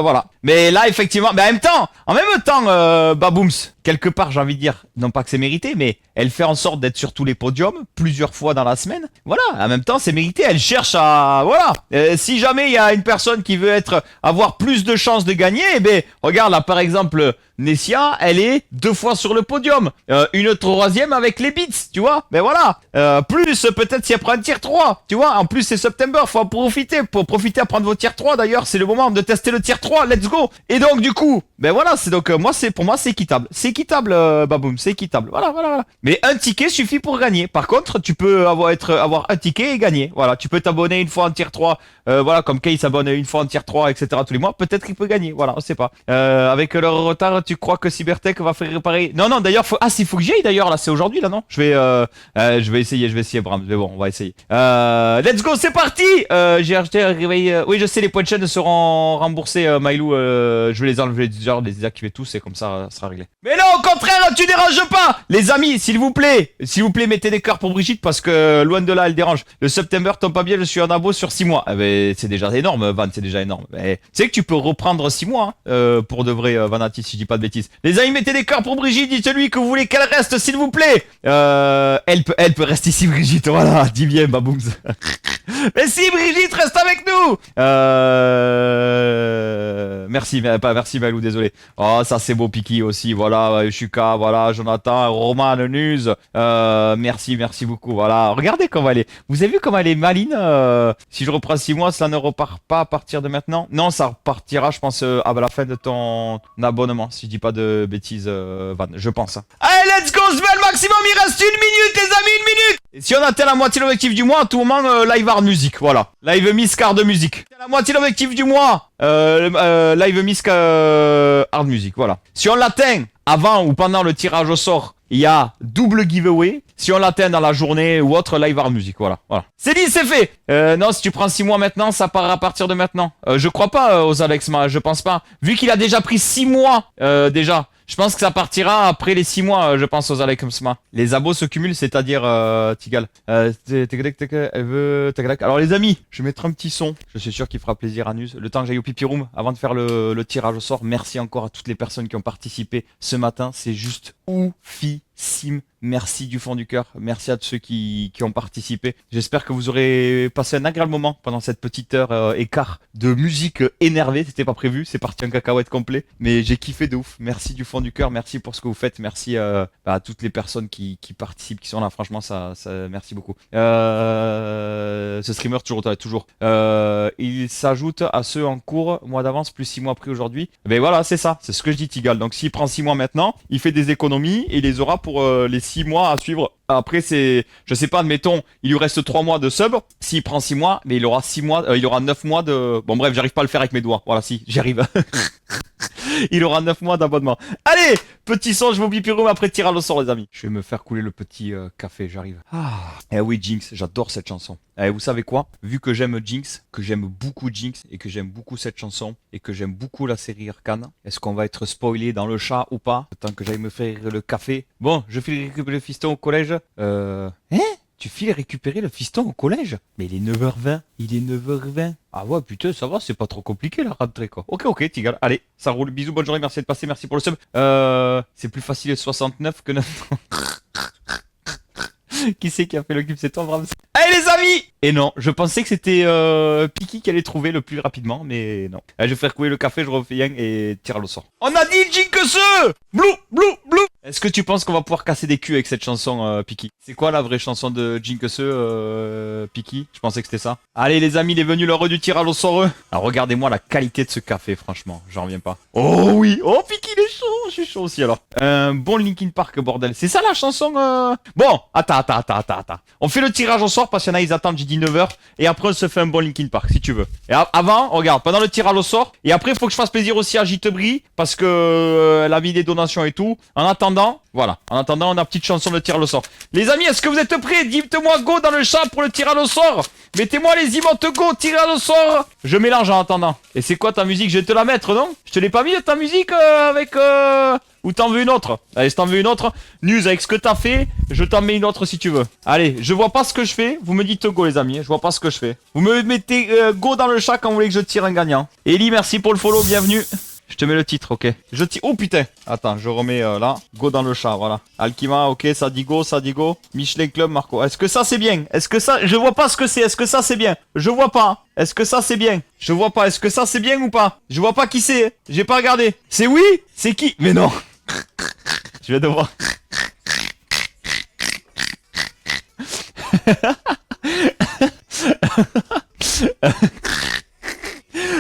voilà. Mais là effectivement, mais en même temps, Babooms, quelque part j'ai envie de dire, non pas que c'est mérité, mais elle fait en sorte d'être sur tous les podiums plusieurs fois dans la semaine. Voilà, en même temps c'est mérité. Elle cherche à, voilà. Si jamais il y a une personne qui veut avoir plus de chances de gagner, eh ben regarde là par exemple. Nessia, elle est 2 fois sur le podium. Une 3e avec les beats, tu vois. Ben voilà. Plus peut-être si elle prend un tier 3, tu vois. En plus c'est September, faut en profiter. Pour profiter à prendre vos tier 3 d'ailleurs, c'est le moment de tester le tier 3, let's go. Et donc du coup, ben voilà, c'est donc pour moi c'est équitable. C'est équitable, Baboum, c'est équitable. Voilà. Mais un ticket suffit pour gagner. Par contre, tu peux avoir un ticket et gagner. Voilà, tu peux t'abonner une fois en tier 3. Voilà, comme Kay s'abonne une fois en tier 3, etc. tous les mois. Peut-être qu'il peut gagner. Voilà, on sait pas. Avec leur retard, tu crois que Cybertech va faire réparer? Non, d'ailleurs, s'il faut que j'y aille d'ailleurs, là, c'est aujourd'hui, là, non? Je vais essayer, Bram. Mais bon, on va essayer. Let's go, c'est parti! J'ai acheté un réveil. Oui, je sais, les points de chaîne seront remboursés, Mailou. Je vais les enlever, genre, les désactiver tous, et comme ça sera réglé. Mais non, au contraire, tu déranges pas! Les amis, s'il vous plaît, mettez des cœurs pour Brigitte, parce que loin de là, elle dérange. Le September tombe pas bien, je suis en abo sur 6 mois. Eh ben, c'est déjà énorme, Van, c'est déjà énorme. Mais, tu sais que tu peux reprendre 6 mois, hein, pour de vrai, Vanati, si je dis pas de bêtises. Les amis, mettez des cœurs pour Brigitte, dites-lui que vous voulez qu'elle reste, s'il vous plaît. Elle peut rester ici, Brigitte, voilà, dis bien, Baboums. Mais si, Brigitte, reste avec nous. Merci, pas merci, Malou, désolé. Oh, ça c'est beau, Piki aussi, voilà, Shuka, voilà, Jonathan, Roman, Nuz. Merci beaucoup, voilà. Regardez comment elle est. Vous avez vu comment elle est maline. Si je reprends 6 mois, ça ne repart pas à partir de maintenant. Non, ça repartira, je pense, à la fin de ton abonnement, si je dis pas de bêtises, Van, je pense. Allez, let's go, Svel, maximum, il reste 1 minute, les amis, 1 minute. Et si on atteint la moitié de l'objectif du mois, à tout moment, live art musique, voilà. Live Miss Card de musique. La moitié de l'objectif du mois, live Miss Hard musique, voilà. Si on l'atteint avant ou pendant le tirage au sort, il y a double giveaway. Si on l'atteint dans la journée ou autre, live art musique, voilà. C'est dit, c'est fait. Non, si tu prends 6 mois maintenant, ça part à partir de maintenant. Je crois pas aux Alexma, je pense pas. Vu qu'il a déjà pris 6 mois, déjà. Je pense que ça partira après les 6 mois, je pense, aux Alexma. Les abos se cumulent, c'est-à-dire, Tigal. Elle veut... Alors les amis, je vais mettre un petit son. Je suis sûr qu'il fera plaisir à Nuz. Le temps que j'aille au pipi room, avant de faire le tirage au sort, merci encore à toutes les personnes qui ont participé ce matin. C'est juste oufissime. Merci du fond du cœur. Merci à tous ceux qui ont participé. J'espère que vous aurez passé un agréable moment pendant cette petite heure et quart de musique énervée. C'était pas prévu, c'est parti en cacahuète complet. Mais j'ai kiffé de ouf. Merci du fond du cœur. Merci pour ce que vous faites. Merci à toutes les personnes qui participent, qui sont là. Franchement, ça merci beaucoup. Ce streamer toujours. Il s'ajoute à ceux en cours, mois d'avance, plus 6 mois pris aujourd'hui. Ben voilà, c'est ça. C'est ce que je dis, Tigal. Donc s'il prend 6 mois maintenant, il fait des économies et il les aura pour les 6 mois à suivre. Après, je sais pas, admettons, il lui reste 3 mois de sub. S'il prend 6 mois, mais il aura 6 mois, il aura 9 mois de... Bon bref, j'arrive pas à le faire avec mes doigts. Voilà, si, j'y arrive. Il aura 9 mois d'abonnement. Allez, petit son, je vous bipiroum après tirage au sort, les amis. Je vais me faire couler le petit café, j'arrive. Eh oui, Jinx, j'adore cette chanson. Eh, vous savez quoi? Vu que j'aime Jinx, que j'aime beaucoup Jinx, et que j'aime beaucoup cette chanson, et que j'aime beaucoup la série Arcane, est-ce qu'on va être spoilé dans le chat ou pas? Tant que j'aille me faire le café. Bon, je file récupérer le fiston au collège. Tu files récupérer le fiston au collège? Mais il est 9h20. Il est 9h20. Ah ouais, putain, ça va, c'est pas trop compliqué la rentrée, quoi. Ok, Tigal. Allez, ça roule. Bisous, bonne journée, merci de passer, merci pour le sub. C'est plus facile le 69 que 9. Qui c'est qui a fait le cube? C'est toi, Brahms. Allez, les amis! Et non, je pensais que c'était Piki qui allait trouver le plus rapidement, mais non. Allez, je vais faire couler le café, je refais rien et tire le sort. On a dit Jinx! Blou! Est-ce que tu penses qu'on va pouvoir casser des culs avec cette chanson, Piki? C'est quoi la vraie chanson de Jinx, Piki? Je pensais que c'était ça. Allez, les amis, il est venu l'heure du tirage au sort. Alors, regardez-moi la qualité de ce café, franchement. J'en reviens pas. Oh oui! Oh, Piki, il est chaud! Je suis chaud aussi, alors. Bon Linkin Park, bordel. C'est ça la chanson, Bon, attends. On fait le tirage au sort parce qu'il y en a, ils attendent, j'ai dit 19h. Et après, on se fait un bon Linkin Park, si tu veux. Et avant, regarde, pendant le tirage au sort. Et après, il faut que je fasse plaisir aussi à Jitebri. Parce que la vie des donations et tout. En attendant, voilà. En attendant, on a petite chanson de tirage au sort. Les amis, est-ce que vous êtes prêts? Dites-moi go dans le chat pour le tirage au sort. Mettez-moi les emotes go, tirage au sort. Je mélange en attendant. Et c'est quoi ta musique? Je vais te la mettre, non? Je te l'ai pas mis ta musique avec... Ou t'en veux une autre? Allez, si t'en veux une autre, News, avec ce que t'as fait, je t'en mets une autre si tu veux. Allez, je vois pas ce que je fais. Vous me dites go, les amis. Je vois pas ce que je fais. Vous me mettez go dans le chat quand vous voulez que je tire un gagnant. Ellie, merci pour le follow, bienvenue. Je te mets le titre, ok. Je tire. Oh putain. Attends, je remets là. Go dans le chat, voilà. Alkima, ok, ça dit go, ça dit go. Michelin Club, Marco. Est-ce que ça c'est bien? Est-ce que ça. Je vois pas ce que c'est. Est-ce que ça c'est bien? Je vois pas. Est-ce que ça c'est bien? Je vois pas. Est-ce que ça c'est bien ou pas? Je vois pas qui c'est. J'ai pas regardé. C'est oui? C'est qui? Mais non. Je vais devoir.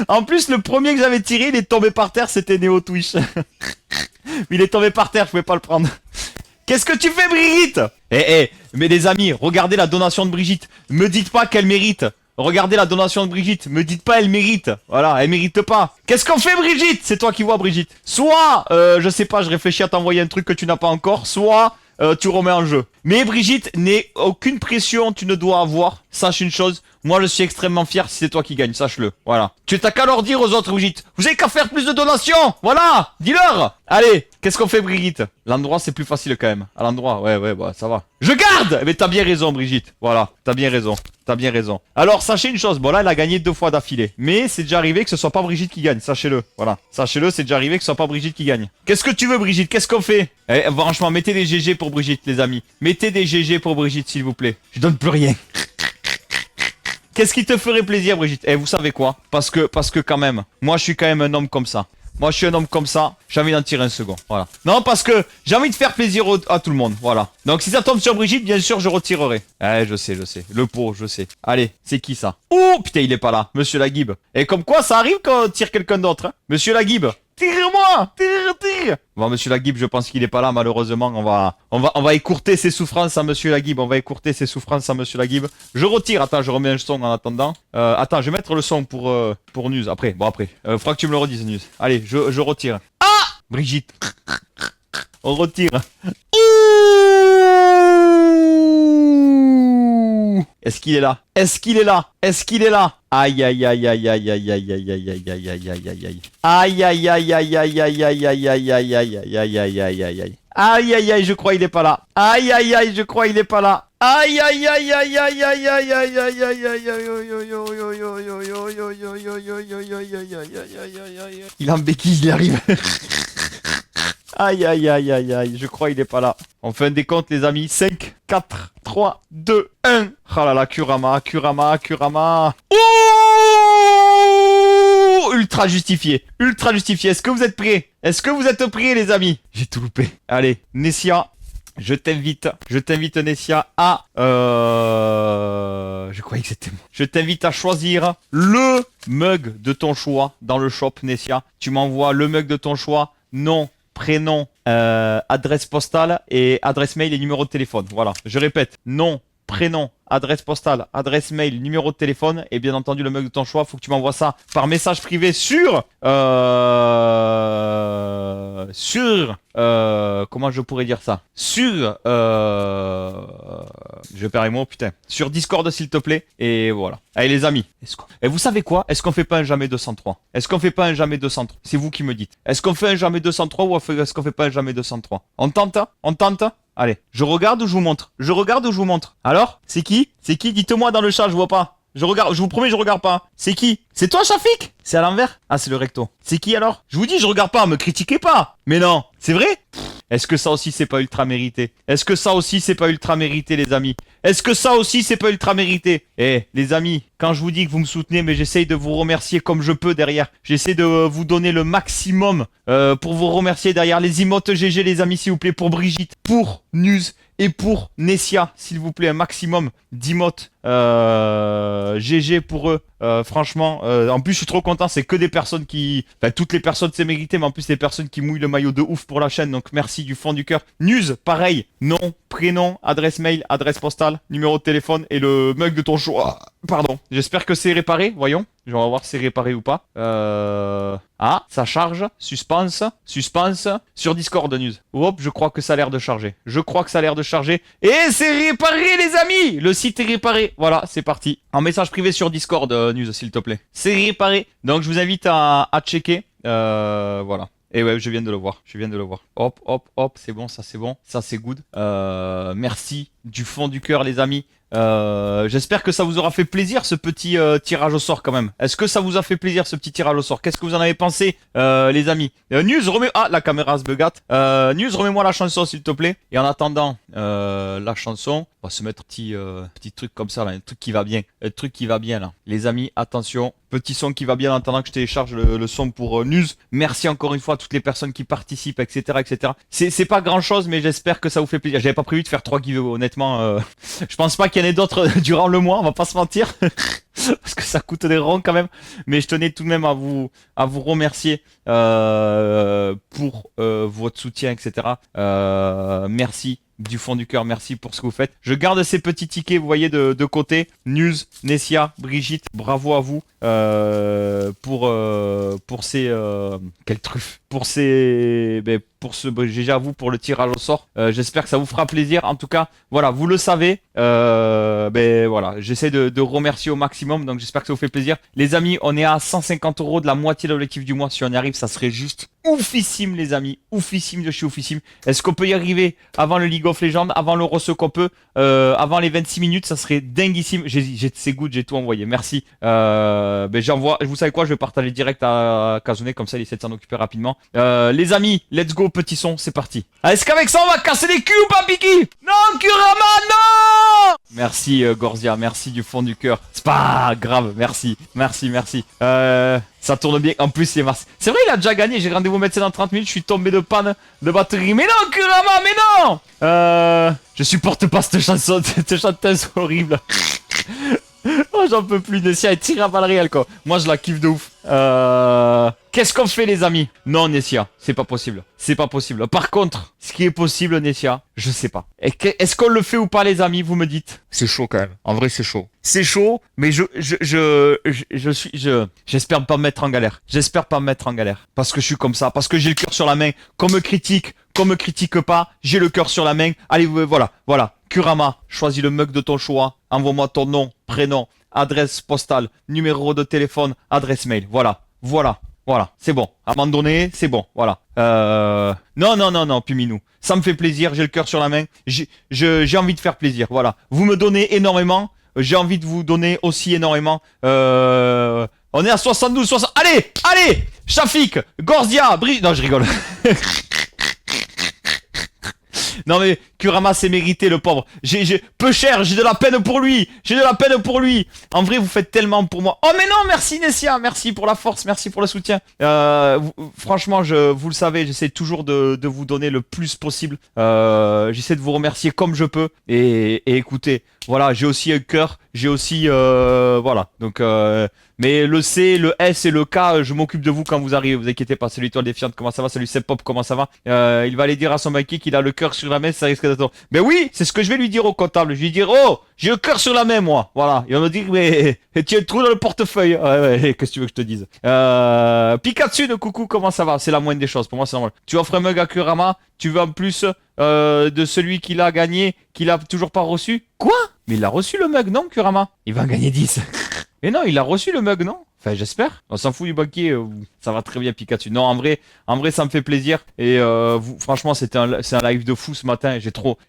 En plus, le premier que j'avais tiré, il est tombé par terre, c'était Néo Twitch. Il est tombé par terre, je pouvais pas le prendre. Qu'est-ce que tu fais, Brigitte? Mais les amis, regardez la donation de Brigitte. Me dites pas qu'elle mérite. Regardez la donation de Brigitte. Me dites pas elle mérite. Voilà, elle mérite pas. Qu'est-ce qu'on fait, Brigitte? C'est toi qui vois, Brigitte. Soit, je sais pas, je réfléchis à t'envoyer un truc que tu n'as pas encore. Soit, tu remets en jeu. Mais Brigitte, aucune pression tu ne dois avoir. Sache une chose, moi je suis extrêmement fier si c'est toi qui gagne, sache-le. Voilà. Tu t'as qu'à leur dire aux autres, Brigitte. Vous avez qu'à faire plus de donations. Voilà, dis-leur. Allez, qu'est-ce qu'on fait, Brigitte? L'endroit c'est plus facile quand même. À l'endroit, ouais, bah ça va. Je garde. Mais t'as bien raison, Brigitte. Voilà, t'as bien raison. T'as bien raison. Alors, sachez une chose. Bon, là, elle a gagné 2 fois d'affilée. Mais c'est déjà arrivé que ce soit pas Brigitte qui gagne. Sachez-le. Voilà. Sachez-le, c'est déjà arrivé que ce soit pas Brigitte qui gagne. Qu'est-ce que tu veux, Brigitte? Qu'est-ce qu'on fait? Franchement, mettez des GG pour Brigitte, les amis. Mettez des GG pour Brigitte, s'il vous plaît. Je donne plus rien. Qu'est-ce qui te ferait plaisir, Brigitte? Vous savez quoi? Parce que quand même, moi, je suis quand même un homme comme ça. Moi, je suis un homme comme ça. J'ai envie d'en tirer un second. Voilà. Non, parce que j'ai envie de faire plaisir à tout le monde. Voilà. Donc, si ça tombe sur Brigitte, bien sûr, je retirerai. Je sais. Le pot, je sais. Allez, c'est qui ça? Oh, putain, il est pas là. Monsieur Laguib. Et comme quoi, ça arrive quand on tire quelqu'un d'autre. Hein. Monsieur Laguib. Tire-moi! Tire! Bon, monsieur Laguib, je pense qu'il est pas là, malheureusement. On va écourter ses souffrances à monsieur Laguib. On va écourter ses souffrances à monsieur Laguib. Je retire. Attends, je remets un son en attendant. Attends, je vais mettre le son pour News. Après, bon, après. Faudra que tu me le redises, News. Allez, je retire. Ah! Brigitte. On retire. Est-ce qu'il est là? Est-ce qu'il est là? Est-ce qu'il est là? Aïe aïe aïe aïe aïe aïe aïe aïe aïe aïe aïe aïe aïe aïe aïe. Aïe aïe aïe aïe aïe aïe aïe aïe aïe aïe aïe aïe aïe aïe aïe aïe aïe. Aïe aïe aïe, je crois il est pas là. Aïe aïe aïe, je crois il est pas là. Aïe aïe aïe aïe aïe aïe aïe aïe aïe aïe aïe aïe. Il en béquille, il arrive. Aïe aïe aïe aïe aïe, je crois il est pas là. On fait un décompte les amis. 5, 4, 3, 2, 1. Oh là là, Kurama. Ouh, ultra justifié. Est-ce que vous êtes prêts? Les amis? J'ai tout loupé. Allez, Nessia. Je t'invite Nessia à je croyais que c'était moi. Je t'invite à choisir le mug de ton choix dans le shop Nessia. Tu m'envoies le mug de ton choix, nom, prénom, adresse postale et adresse mail et numéro de téléphone. Voilà, je répète, nom, prénom, adresse postale, adresse mail, numéro de téléphone et bien entendu le mug de ton choix. Faut que tu m'envoies ça par message privé sur comment je pourrais dire ça? Je perds les mots, putain. Sur Discord, s'il te plaît. Et voilà. Allez, les amis. Et vous savez quoi? Est-ce qu'on fait pas un jamais 203? C'est vous qui me dites. Est-ce qu'on fait un jamais 203 ou est-ce qu'on fait pas un jamais 203? On tente? Allez. Je regarde ou je vous montre? Alors? C'est qui? Dites-moi dans le chat, je vois pas. Je vous promets, je regarde pas. C'est qui? C'est toi, Shafik? C'est à l'envers? Ah, c'est le recto. C'est qui alors? Je vous dis, je regarde pas, me critiquez pas. Mais non, c'est vrai? Est-ce que ça aussi c'est pas ultra mérité? Les amis? Les amis, quand je vous dis que vous me soutenez, mais j'essaye de vous remercier comme je peux derrière. J'essaie de vous donner le maximum pour vous remercier derrière. Les emotes GG, les amis, s'il vous plaît, pour Brigitte, pour News et pour Nessia, s'il vous plaît, un maximum d'emotes GG pour eux. Franchement, en plus je suis trop content, c'est que des personnes qui... Enfin toutes les personnes c'est mérité, mais en plus des personnes qui mouillent le maillot de ouf pour la chaîne, donc merci du fond du cœur. News, pareil, nom, prénom, adresse mail, adresse postale, numéro de téléphone et le mug de ton choix. Pardon, j'espère que c'est réparé, voyons. Je vais voir si c'est réparé ou pas. Ah, ça charge. Suspense. Suspense. Sur Discord News. Hop, je crois que ça a l'air de charger. Je crois que ça a l'air de charger. Et c'est réparé, les amis. Le site est réparé. Voilà, c'est parti. En message privé sur Discord News, s'il te plaît. C'est réparé. Donc, je vous invite à checker. Voilà. Et ouais, je viens de le voir. Je viens de le voir. Hop, hop, hop. C'est bon, ça c'est bon. Ça c'est good. Merci du fond du cœur, les amis. J'espère que ça vous aura fait plaisir ce petit tirage au sort quand même. Est-ce que ça vous a fait plaisir ce petit tirage au sort? Qu'est-ce que vous en avez pensé les amis? News, remets... Ah, la caméra se bugate. News, remets-moi la chanson s'il te plaît. Et en attendant la chanson, on va se mettre petit truc comme ça là, un truc qui va bien. Un truc qui va bien là. Les amis, attention. Petit son qui va bien en attendant que je télécharge le son pour News. Merci encore une fois à toutes les personnes qui participent, etc. etc. C'est pas grand chose, mais j'espère que ça vous fait plaisir. J'avais pas prévu de faire 3 giveaways, honnêtement. Je pense pas qu'il y en ait d'autres durant le mois, on va pas se mentir. Parce que ça coûte des ronds quand même. Mais je tenais tout de même à vous remercier pour votre soutien, etc. Merci. Du fond du cœur, merci pour ce que vous faites. Je garde ces petits tickets, vous voyez, de côté. News, Nessia, Brigitte, bravo à vous pour ces... quelle truffe. Pour ces... GG à vous pour le tirage au sort. J'espère que ça vous fera plaisir. En tout cas, voilà, vous le savez. Voilà, j'essaie de remercier au maximum. Donc j'espère que ça vous fait plaisir. Les amis, on est à 150 € de la moitié de l'objectif du mois. Si on y arrive, ça serait juste oufissime, les amis. Oufissime de chez oufissime. Est-ce qu'on peut y arriver avant le League of Legends, avant l'Euro ce qu'on peut, avant les 26 minutes? Ça serait dinguissime. C'est good, j'ai tout envoyé. Merci. J'envoie, vous savez quoi, je vais partager direct à Kazune, comme ça il essaie de s'en occuper rapidement. Les amis, let's go, petit son, c'est parti. Ah, est-ce qu'avec ça on va casser les culs ou pas, Piki? Non, Kurama, non! Merci Gorzia, merci du fond du cœur. C'est pas grave, merci, merci, merci. Ça tourne bien, en plus c'est Mars. C'est vrai, il a déjà gagné, j'ai rendez-vous médecin dans 30 minutes, je suis tombé de panne de batterie. Mais non, Kurama, mais non! Je supporte pas cette chanson, cette chanteuse horrible. Oh, j'en peux plus, Nessia est tirée à balles réelles, quoi. Moi, je la kiffe de ouf. Qu'est-ce qu'on fait, les amis? Non, Nessia, c'est pas possible. C'est pas possible. Par contre, ce qui est possible, Nessia, je sais pas. Est-ce qu'on le fait ou pas, les amis? Vous me dites. C'est chaud, quand même. En vrai, c'est chaud. C'est chaud, mais j'espère pas me mettre en galère. J'espère pas me mettre en galère. Parce que je suis comme ça. Parce que j'ai le cœur sur la main. Qu'on me critique pas, j'ai le cœur sur la main. Allez, voilà, voilà. Kurama, choisis le mug de ton choix. Envoie-moi ton nom, prénom, adresse postale, numéro de téléphone, adresse mail. Voilà, voilà, voilà. C'est bon. Abandonné, c'est bon. Voilà. Non, Puminou. Ça me fait plaisir. J'ai le cœur sur la main. J'ai envie de faire plaisir. Voilà. Vous me donnez énormément. J'ai envie de vous donner aussi énormément. On est à 72, 60. Allez, Shafik, Gorzia, Non, je rigole. Non mais Kurama c'est mérité le pauvre. Peu cher, j'ai de la peine pour lui. En vrai vous faites tellement pour moi. Oh mais non, merci Nessia, merci pour la force, merci pour le soutien. Franchement vous le savez, j'essaie toujours de vous donner le plus possible. J'essaie de vous remercier comme je peux. Et écoutez, voilà, j'ai aussi un cœur, j'ai aussi voilà. Donc mais le C, le S et le K, je m'occupe de vous quand vous arrivez, vous inquiétez pas. Salut Étoile Défiante, comment ça va? Salut Sepop, comment ça va? Il va aller dire à son banquier qu'il a le cœur sur la main, ça risque d'attendre. Mais oui, c'est ce que je vais lui dire au comptable. Je vais lui dire, oh, j'ai le cœur sur la main, moi. Voilà. Il va me dire, mais tu as le trou dans le portefeuille. Ouais, qu'est-ce que tu veux que je te dise? Pikachu de coucou, comment ça va? C'est la moindre des choses, pour moi c'est normal. Tu offres un mug à Kurama, tu veux en plus de celui qui l'a gagné, qu'il a toujours pas reçu? Quoi? Mais il a reçu le mug, non, Kurama? Il va en gagner 10. Mais non, il a reçu le mug, non? Enfin, j'espère. On s'en fout du banquier. Ça va très bien, Pikachu. Non, en vrai, ça me fait plaisir. Et franchement, c'est un live de fou ce matin.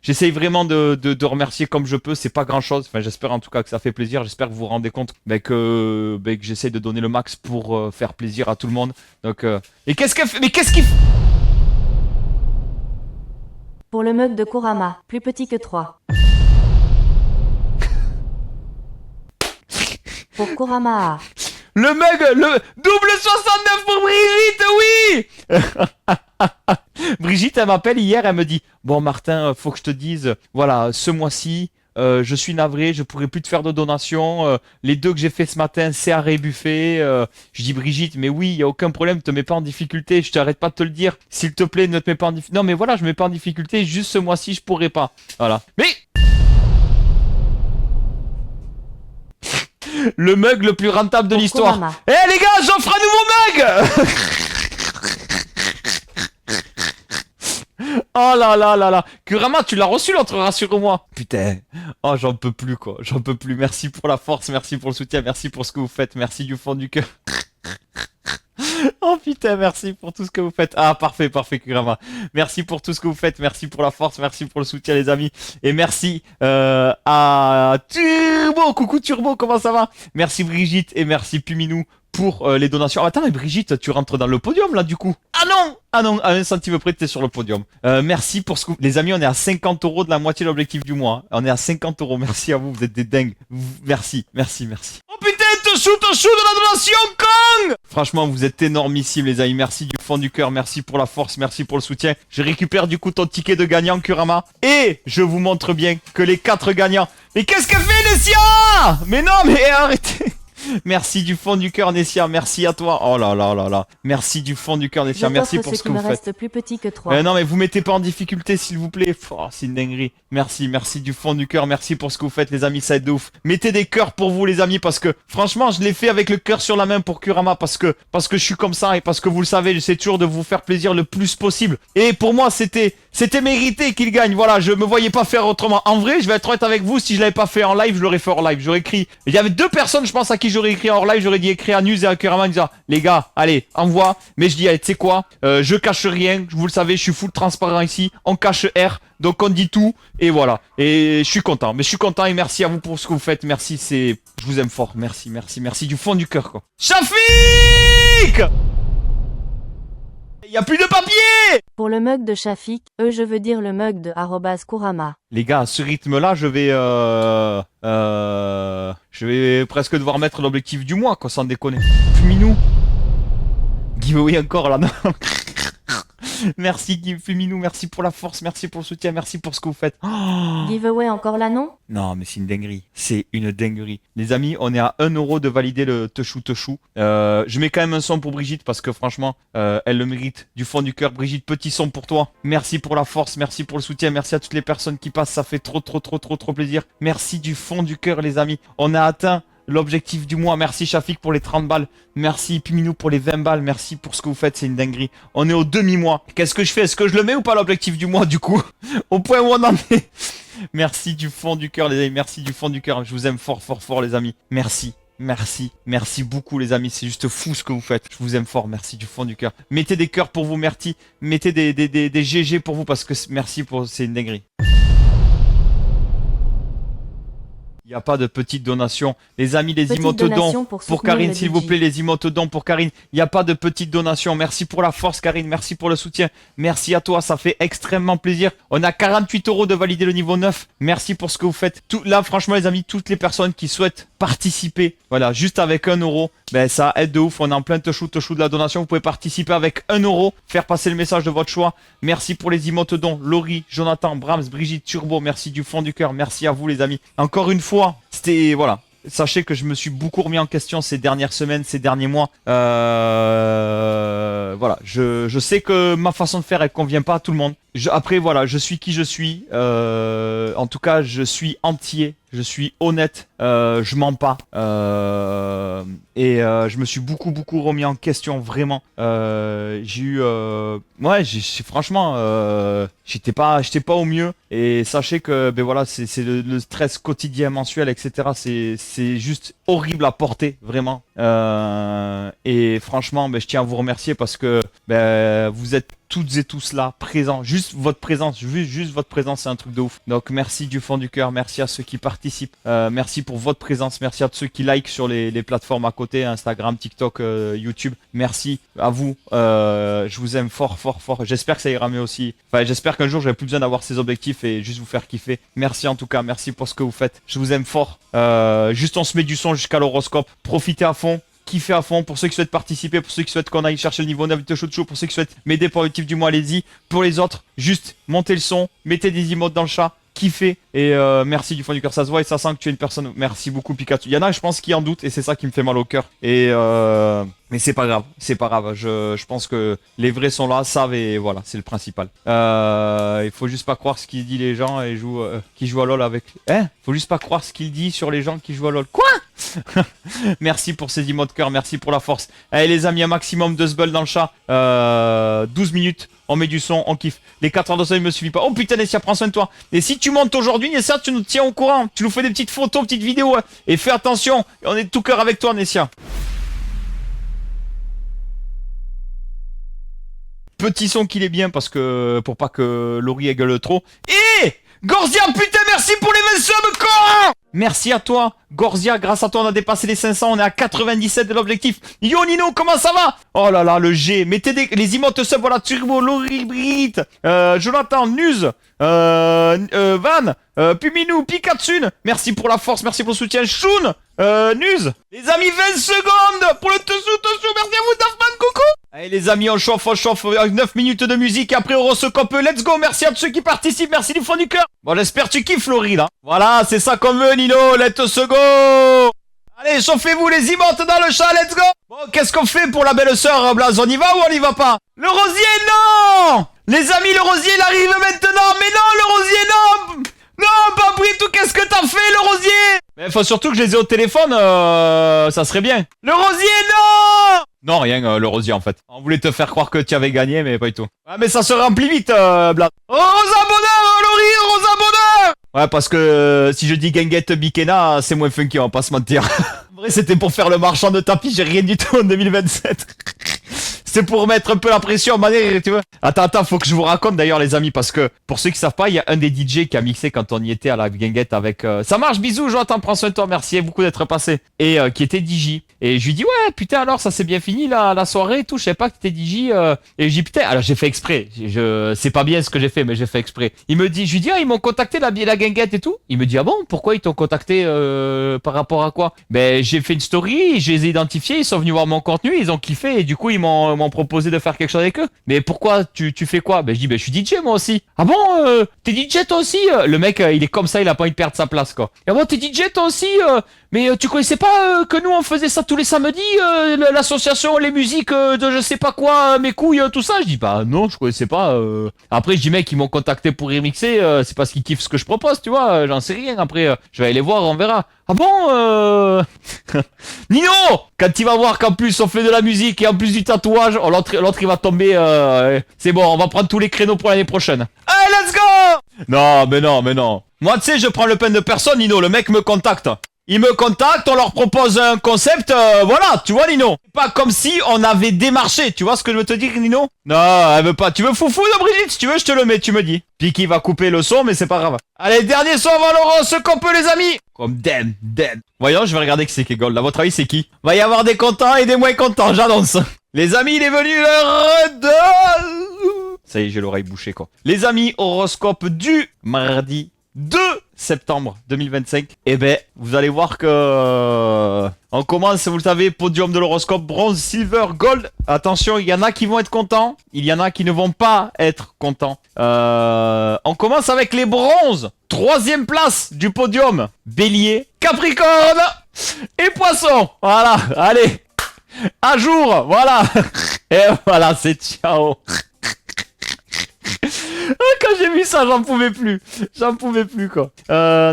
J'essaye vraiment de remercier comme je peux. C'est pas grand chose. Enfin, j'espère en tout cas que ça fait plaisir. J'espère que vous vous rendez compte que j'essaie de donner le max pour faire plaisir à tout le monde. Donc, et qu'est-ce qu'elle fait? Mais qu'est-ce qu'il fait? Pour le mug de Kurama, plus petit que 3. Pour Kurama. Le mug, le double 69 pour Brigitte, oui. Brigitte, elle m'appelle hier, elle me dit, bon Martin, faut que je te dise, voilà, ce mois-ci, je suis navré, je pourrai plus te faire de donations. Les 2 que j'ai fait ce matin, c'est à rebuffer. Je dis Brigitte, mais oui, il y a aucun problème, te mets pas en difficulté, je t'arrête pas de te le dire. S'il te plaît, ne te mets pas en difficulté. Non mais voilà, je mets pas en difficulté, juste ce mois-ci, je pourrais pas. Voilà. Mais le mug le plus rentable de Pour l'histoire. Kurama. Eh les gars, j'offre un nouveau mug. Oh là là là là. Kurama, tu l'as reçu l'autre, rassure-moi. Putain. Oh, j'en peux plus quoi. J'en peux plus. Merci pour la force, merci pour le soutien, merci pour ce que vous faites, merci du fond du cœur. Oh putain, merci pour tout ce que vous faites. Ah, parfait, parfait, Kurama. Merci pour tout ce que vous faites, merci pour la force, merci pour le soutien, les amis. Et merci à Turbo. Coucou Turbo, comment ça va? Merci Brigitte et merci Puminou pour les donations. Ah, attends, mais Brigitte, tu rentres dans le podium là du coup. Ah non! Ah non, à 1 centime près, t'es sur le podium. Merci pour ce que... Les amis, on est à 50 € de la moitié de l'objectif du mois. On est à 50 €. Merci à vous, vous êtes des dingues. Merci, merci, merci. Oh putain, Toshu de la donation, Kong! Franchement, vous êtes énormissimes, les amis. Merci du fond du cœur, merci pour la force, merci pour le soutien. Je récupère du coup ton ticket de gagnant, Kurama. Et je vous montre bien que les 4 gagnants... Mais qu'est-ce qu'elle fait, Nessia? Mais non, mais arrêtez! Merci du fond du cœur, Nessia. Merci à toi. Oh là là là là. Merci du fond du cœur, Nessia. Merci pour ce que vous faites. Reste plus petit que 3. Non, mais vous mettez pas en difficulté, s'il vous plaît. Oh, c'est une dinguerie. Merci, merci du fond du cœur. Merci pour ce que vous faites, les amis. Ça aide de ouf. Mettez des cœurs pour vous, les amis, parce que franchement, je l'ai fait avec le cœur sur la main pour Kurama, parce que je suis comme ça et parce que vous le savez, j'essaie toujours de vous faire plaisir le plus possible. Et pour moi, c'était mérité qu'il gagne. Voilà, je me voyais pas faire autrement. En vrai, je vais être honnête avec vous. Si je l'avais pas fait en live, je l'aurais fait hors live. J'aurais écrit. Il y avait 2 personnes, je pense, à qui j'aurais écrit hors live. J'aurais dit écrire à News et à Kurama en disant les gars, allez, envoie. Mais je dis, allez, tu sais quoi, je cache rien. Vous le savez, je suis full transparent ici. On cache R. Donc on dit tout. Et voilà. Et je suis content. Mais je suis content et merci à vous pour ce que vous faites. Merci, je vous aime fort. Merci, merci, merci du fond du cœur, quoi. Shafik! Il y a plus de papier! Pour le mug de Shafik, je veux dire le mug de @Kurama. Les gars, à ce rythme-là, je vais presque devoir mettre l'objectif du mois, quoi, sans déconner. Fuminou. Giveaway encore, là, non. Merci Fuminou, merci pour la force, merci pour le soutien, merci pour ce que vous faites. Oh, Giveaway encore là, non? non, mais c'est une dinguerie. C'est une dinguerie. Les amis, on est à 1 € de valider le Teshu. Je mets quand même un son pour Brigitte parce que franchement, elle le mérite du fond du cœur. Brigitte, petit son pour toi. Merci pour la force, merci pour le soutien, merci à toutes les personnes qui passent. Ça fait trop plaisir. Merci du fond du cœur, les amis. On a atteint l'objectif du mois. Merci Shafik pour les 30 balles. Merci Piminou pour les 20 balles. Merci pour ce que vous faites, c'est une dinguerie. On est au demi-mois. Qu'est-ce que je fais? Est-ce que je le mets ou pas l'objectif du mois du coup? Au point où on en est. Merci du fond du cœur, les amis. Merci du fond du cœur. Je vous aime fort, les amis. Merci. Merci beaucoup les amis, c'est juste fou ce que vous faites. Je vous aime fort, merci du fond du cœur. Mettez des cœurs pour vous, merci. Mettez des GG pour vous parce que merci pour, c'est une dinguerie. Il n'y a pas de petite donation. Les amis, les emotes dons pour Karine, s'il vous plaît, les emotes dons pour Karine. Il n'y a pas de petite donation. Merci pour la force, Karine. Merci pour le soutien. Merci à toi, ça fait extrêmement plaisir. On a 48 € de valider le niveau 9. Merci pour ce que vous faites. Là, franchement, les amis, toutes les personnes qui souhaitent participer, voilà, juste avec 1 €, ben ça aide de ouf. On est en plein touchou de la donation. Vous pouvez participer avec 1 €, faire passer le message de votre choix. Merci pour les emotes dons. Laurie, Jonathan, Brahms, Brigitte, Turbo. Merci du fond du cœur. Merci à vous, les amis. Encore une fois, c'était, voilà. Sachez que je me suis beaucoup remis en question ces dernières semaines, ces derniers mois. Voilà, je sais que ma façon de faire, elle convient pas à tout le monde. Après, voilà, je suis qui je suis. En tout cas, je suis entier. Je suis honnête, je mens pas. Je me suis beaucoup remis en question, vraiment. J'ai eu... ouais, franchement, j'étais pas au mieux. Et sachez que, ben voilà, c'est le stress quotidien, mensuel, etc. C'est juste horrible à porter, vraiment. Et franchement, ben, je tiens à vous remercier parce que ben, vous êtes toutes et tous là, présents. Juste votre présence, juste votre présence, c'est un truc de ouf. Donc merci du fond du cœur, merci à ceux qui participent, merci pour votre présence, merci à ceux qui like sur les plateformes à côté, Instagram, TikTok, YouTube. Merci à vous, je vous aime fort. J'espère que ça ira mieux aussi. Enfin, j'espère qu'un jour j'aurai plus besoin d'avoir ces objectifs et juste vous faire kiffer. Merci en tout cas, merci pour ce que vous faites. Je vous aime fort. Juste on se met du son jusqu'à l'horoscope. Profitez à fond. Kiffez à fond, pour ceux qui souhaitent participer, pour ceux qui souhaitent qu'on aille chercher le niveau 9 de Show, pour ceux qui souhaitent m'aider pour le type du mois, allez-y. Pour les autres, juste montez le son, mettez des emotes dans le chat, kiffé. Et merci du fond du cœur, ça se voit et ça sent que tu es une personne. Merci beaucoup Pikachu. Il y en a, je pense, qui en doutent et c'est ça qui me fait mal au cœur. Et mais c'est pas grave, c'est pas grave. Je pense que les vrais sont là, savent et voilà, c'est le principal. Il faut juste pas croire ce qu'ils disent les gens et qui jouent à LoL avec. Faut juste pas croire ce qu'il dit sur les gens qui jouent à LoL. Quoi? Merci pour ces emotes cœur, merci pour la force. Allez les amis, un maximum de sbull dans le chat. 12 minutes, on met du son, on kiffe. Les 4 heures de sommeil me suffit pas. Oh putain Nessia, prends soin de toi. Et si tu montes aujourd'hui, Nessia, tu nous tiens au courant. Tu nous fais des petites photos, petites vidéos. Et fais attention, on est de tout cœur avec toi Nessia. Petit son qu'il est bien parce que pour pas que Laurie gueule trop. Et Gorzia, putain merci pour les 20 subs quoi. Merci à toi Gorzia, grâce à toi on a dépassé les 500, on est à 97 de l'objectif. Yo Nino, comment ça va? Oh là là, le G, mettez les emotes sub, voilà, Turbo, Laurie, Brigitte, Jonathan, Nuz, Van, Puminou, Pikachu, merci pour la force, merci pour le soutien, Shun, Nuz. Les amis, 20 secondes pour le Tessu, merci à vous Daphman, coucou. Allez les amis, on chauffe, 9 minutes de musique et après on recope, let's go, merci à tous ceux qui participent, merci du fond du cœur. Bon j'espère que tu kiffes Laurie là. Voilà, c'est ça qu'on veut Nino, let's go. Allez, chauffez-vous les emotes dans le chat, let's go. Bon, qu'est-ce qu'on fait pour la belle sœur Blaze? On y va ou on y va pas? Le rosier, non. Les amis, le rosier il arrive maintenant, mais non, le rosier, non. Non, Pabrito, qu'est-ce que t'as fait, le rosier? Mais faut surtout que je les ai au téléphone, ça serait bien. Le rosier, non. Non, rien, le rosier, en fait. On voulait te faire croire que tu avais gagné, mais pas du tout. Ouais, mais ça se remplit vite, Blad. Rosa bonheur, Laurie, Rosa bonheur. Ouais, parce que si je dis Genget Bikena, c'est moins funky, on va pas se mentir. En vrai, c'était pour faire le marchand de tapis, j'ai rien du tout en 2027. C'est pour mettre un peu la pression, manière, tu vois. Attends, faut que je vous raconte d'ailleurs les amis, parce que pour ceux qui savent pas, il y a un des DJ qui a mixé quand on y était à la Genget avec... Ça marche, bisous, Jonathan, prends soin de toi, merci beaucoup d'être passé. Et qui était DJ. Et je lui dis, ouais, putain, alors ça s'est bien fini la soirée et tout, je savais pas que t'étais DJ. Et je dis, putain, alors j'ai fait exprès. C'est pas bien ce que j'ai fait, mais j'ai fait exprès. Je lui dis, ah, ils m'ont contacté la Genget et tout. Il me dit, ah bon, pourquoi ils t'ont contacté par rapport à quoi? Ben, j'ai fait une story, je les ai identifiés, ils sont venus voir mon contenu, ils ont kiffé et du coup, ils m'ont proposé de faire quelque chose avec eux. Mais pourquoi tu fais quoi? Ben je dis, ben je suis DJ moi aussi. Ah bon, t'es DJ toi aussi? Le mec il est comme ça, il a pas envie de perdre sa place quoi. Ah bon, t'es DJ toi aussi? Mais tu connaissais pas que nous on faisait ça tous les samedis, l'association, les musiques de je sais pas quoi, mes couilles, tout ça? Je dis, bah non, je connaissais pas. Après je dis, mec, ils m'ont contacté pour remixer, c'est parce qu'ils kiffent ce que je propose, tu vois, j'en sais rien. Après je vais aller voir, on verra. Ah bon Nino, quand il va voir qu'en plus on fait de la musique et en plus du tatouage, oh, l'autre il va tomber, c'est bon, on va prendre tous les créneaux pour l'année prochaine. Allez, let's go. Non, mais non. Moi, tu sais, je prends le peine de personne, Nino, le mec me contacte. Ils me contactent, on leur propose un concept, voilà, tu vois Nino. C'est pas comme si on avait démarché, tu vois ce que je veux te dire Nino? Non, elle veut pas. Tu veux foufou de Brigitte? Si tu veux, je te le mets, tu me dis. Piki va couper le son, mais c'est pas grave. Allez, dernier son avant Laurent, ce qu'on peut les amis. Comme damn. Voyons, je vais regarder qui c'est qui gold. À votre avis, c'est qui? Va y avoir des contents et des moins contents, j'annonce. Les amis, il est venu l'heure de... Ça y est, j'ai l'oreille bouchée quoi. Les amis, horoscope du mardi 2 septembre 2025. Eh ben, vous allez voir que... on commence, vous le savez, podium de l'horoscope, bronze, silver, gold. Attention, il y en a qui vont être contents, il y en a qui ne vont pas être contents. On commence avec les bronzes. 3e place du podium. Bélier, Capricorne et Poisson. Voilà, allez. À jour, voilà. Et voilà, c'est ciao. Quand j'ai vu ça, j'en pouvais plus quoi.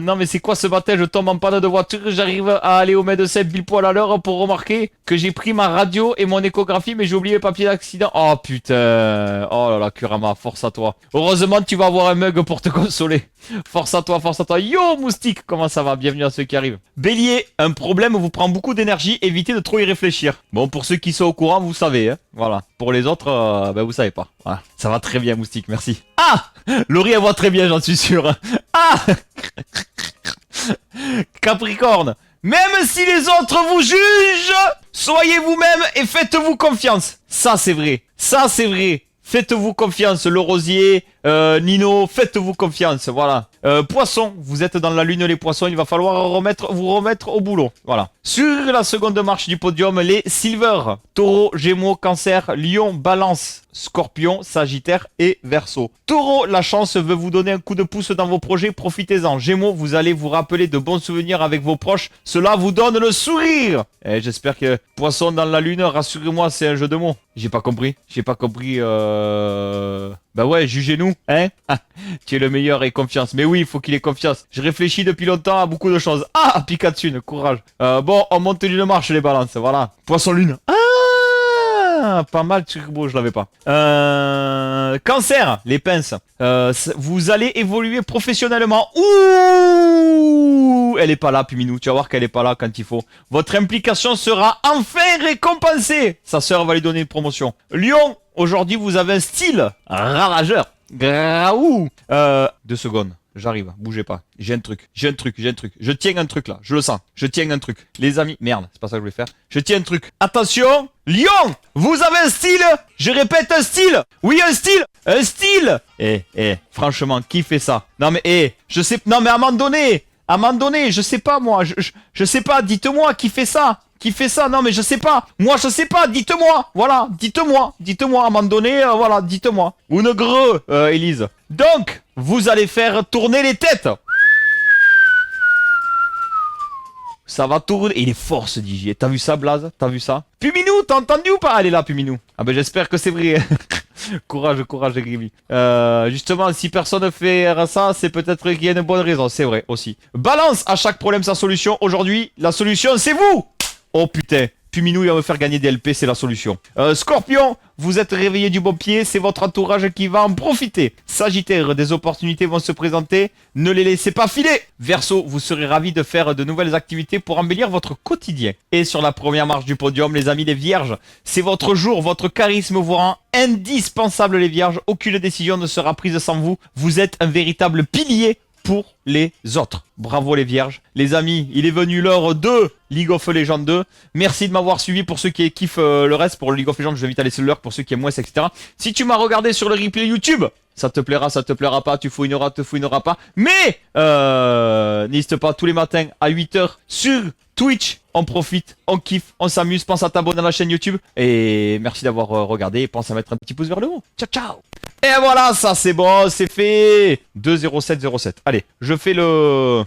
Non mais c'est quoi ce matin? Je tombe en panne de voiture, j'arrive à aller au médecin pile poil à l'heure pour remarquer que j'ai pris ma radio et mon échographie, mais j'ai oublié le papier d'accident. Oh putain. Oh là là, Kurama, force à toi. Heureusement tu vas avoir un mug pour te consoler. Force à toi. Yo moustique, comment ça va? Bienvenue à ceux qui arrivent. Bélier, un problème vous prend beaucoup d'énergie, évitez de trop y réfléchir. Bon, pour ceux qui sont au courant, vous savez, hein. Voilà. Pour les autres, ben vous savez pas. Voilà. Ça va très bien moustique, merci. Ah, Laurie elle voit très bien, j'en suis sûr. Ah. Capricorne, même si les autres vous jugent, soyez vous-même et faites-vous confiance. Ça c'est vrai. Faites-vous confiance, le rosier. Nino, faites-vous confiance, voilà. Poisson, vous êtes dans la lune les poissons, il va falloir vous remettre au boulot, voilà. Sur la seconde marche du podium, les Silver, Taureau, Gémeaux, Cancer, Lion, Balance, Scorpion, Sagittaire et Verseau. Taureau, la chance veut vous donner un coup de pouce dans vos projets, profitez-en. Gémeaux, vous allez vous rappeler de bons souvenirs avec vos proches, cela vous donne le sourire. Et j'espère que Poisson dans la lune, rassurez-moi, c'est un jeu de mots. J'ai pas compris. Bah ouais, jugez-nous, hein. Tu es le meilleur et confiance. Mais oui, il faut qu'il ait confiance. Je réfléchis depuis longtemps à beaucoup de choses. Ah, Pikachu, courage. Bon, on monte d'une marche les balances, voilà. Poisson lune. Ah, pas mal, Turbo, je l'avais pas. Cancer, les pinces. Vous allez évoluer professionnellement. Ouh, elle est pas là, Puminou. Tu vas voir qu'elle est pas là quand il faut. Votre implication sera enfin récompensée. Sa sœur va lui donner une promotion. Lion, aujourd'hui, vous avez un style ravageur. Graou. 2 secondes. J'arrive, bougez pas. J'ai un truc. Je tiens un truc là, je le sens. Je tiens un truc. Les amis, merde, c'est pas ça que je voulais faire. Je tiens un truc. Attention, Lion, vous avez un style. Je répète, un style. Oui, un style. Un style. Franchement, qui fait ça? Non mais, je sais. Non mais à un moment donné, je sais pas moi. Je sais pas. Dites-moi qui fait ça. Qui fait ça? Non mais je sais pas. Moi je sais pas. Dites-moi. Voilà. Dites-moi. À un moment donné. Voilà. Dites-moi. Une greu, Élise. Donc, vous allez faire tourner les têtes. Ça va tourner. Il est fort ce DJ. T'as vu ça, Blaze? T'as vu ça? Puminou, t'as entendu ou pas? Elle est là, Puminou. Ah ben j'espère que c'est vrai. Courage, Grimmy. Justement, si personne fait ça, c'est peut-être qu'il y a une bonne raison. C'est vrai aussi. Balance, à chaque problème sa solution. Aujourd'hui, la solution, c'est vous. Oh putain. Puminou, il va me faire gagner des LP, c'est la solution. Scorpion, vous êtes réveillé du bon pied, c'est votre entourage qui va en profiter. Sagittaire, des opportunités vont se présenter, ne les laissez pas filer. Verseau, vous serez ravis de faire de nouvelles activités pour embellir votre quotidien. Et sur la première marche du podium, les amis des vierges, c'est votre jour, votre charisme vous rend indispensable les vierges. Aucune décision ne sera prise sans vous. Vous êtes un véritable pilier pour les autres. Bravo les vierges. Les amis, il est venu l'heure de League of Legends 2. Merci de m'avoir suivi pour ceux qui kiffent le reste. Pour le League of Legends, je vous invite à laisser le leur pour ceux qui aiment moins, etc. Si tu m'as regardé sur le replay YouTube, ça te plaira, ça te plaira pas, tu fouineras, te fouineras pas. Mais n'hésite pas, tous les matins à 8h sur Twitch, on profite, on kiffe, on s'amuse. Pense à t'abonner à la chaîne YouTube. Et merci d'avoir regardé. Et pense à mettre un petit pouce vers le haut. Ciao, ciao. Et voilà, ça c'est bon, c'est fait. 20707. Allez, je fais le...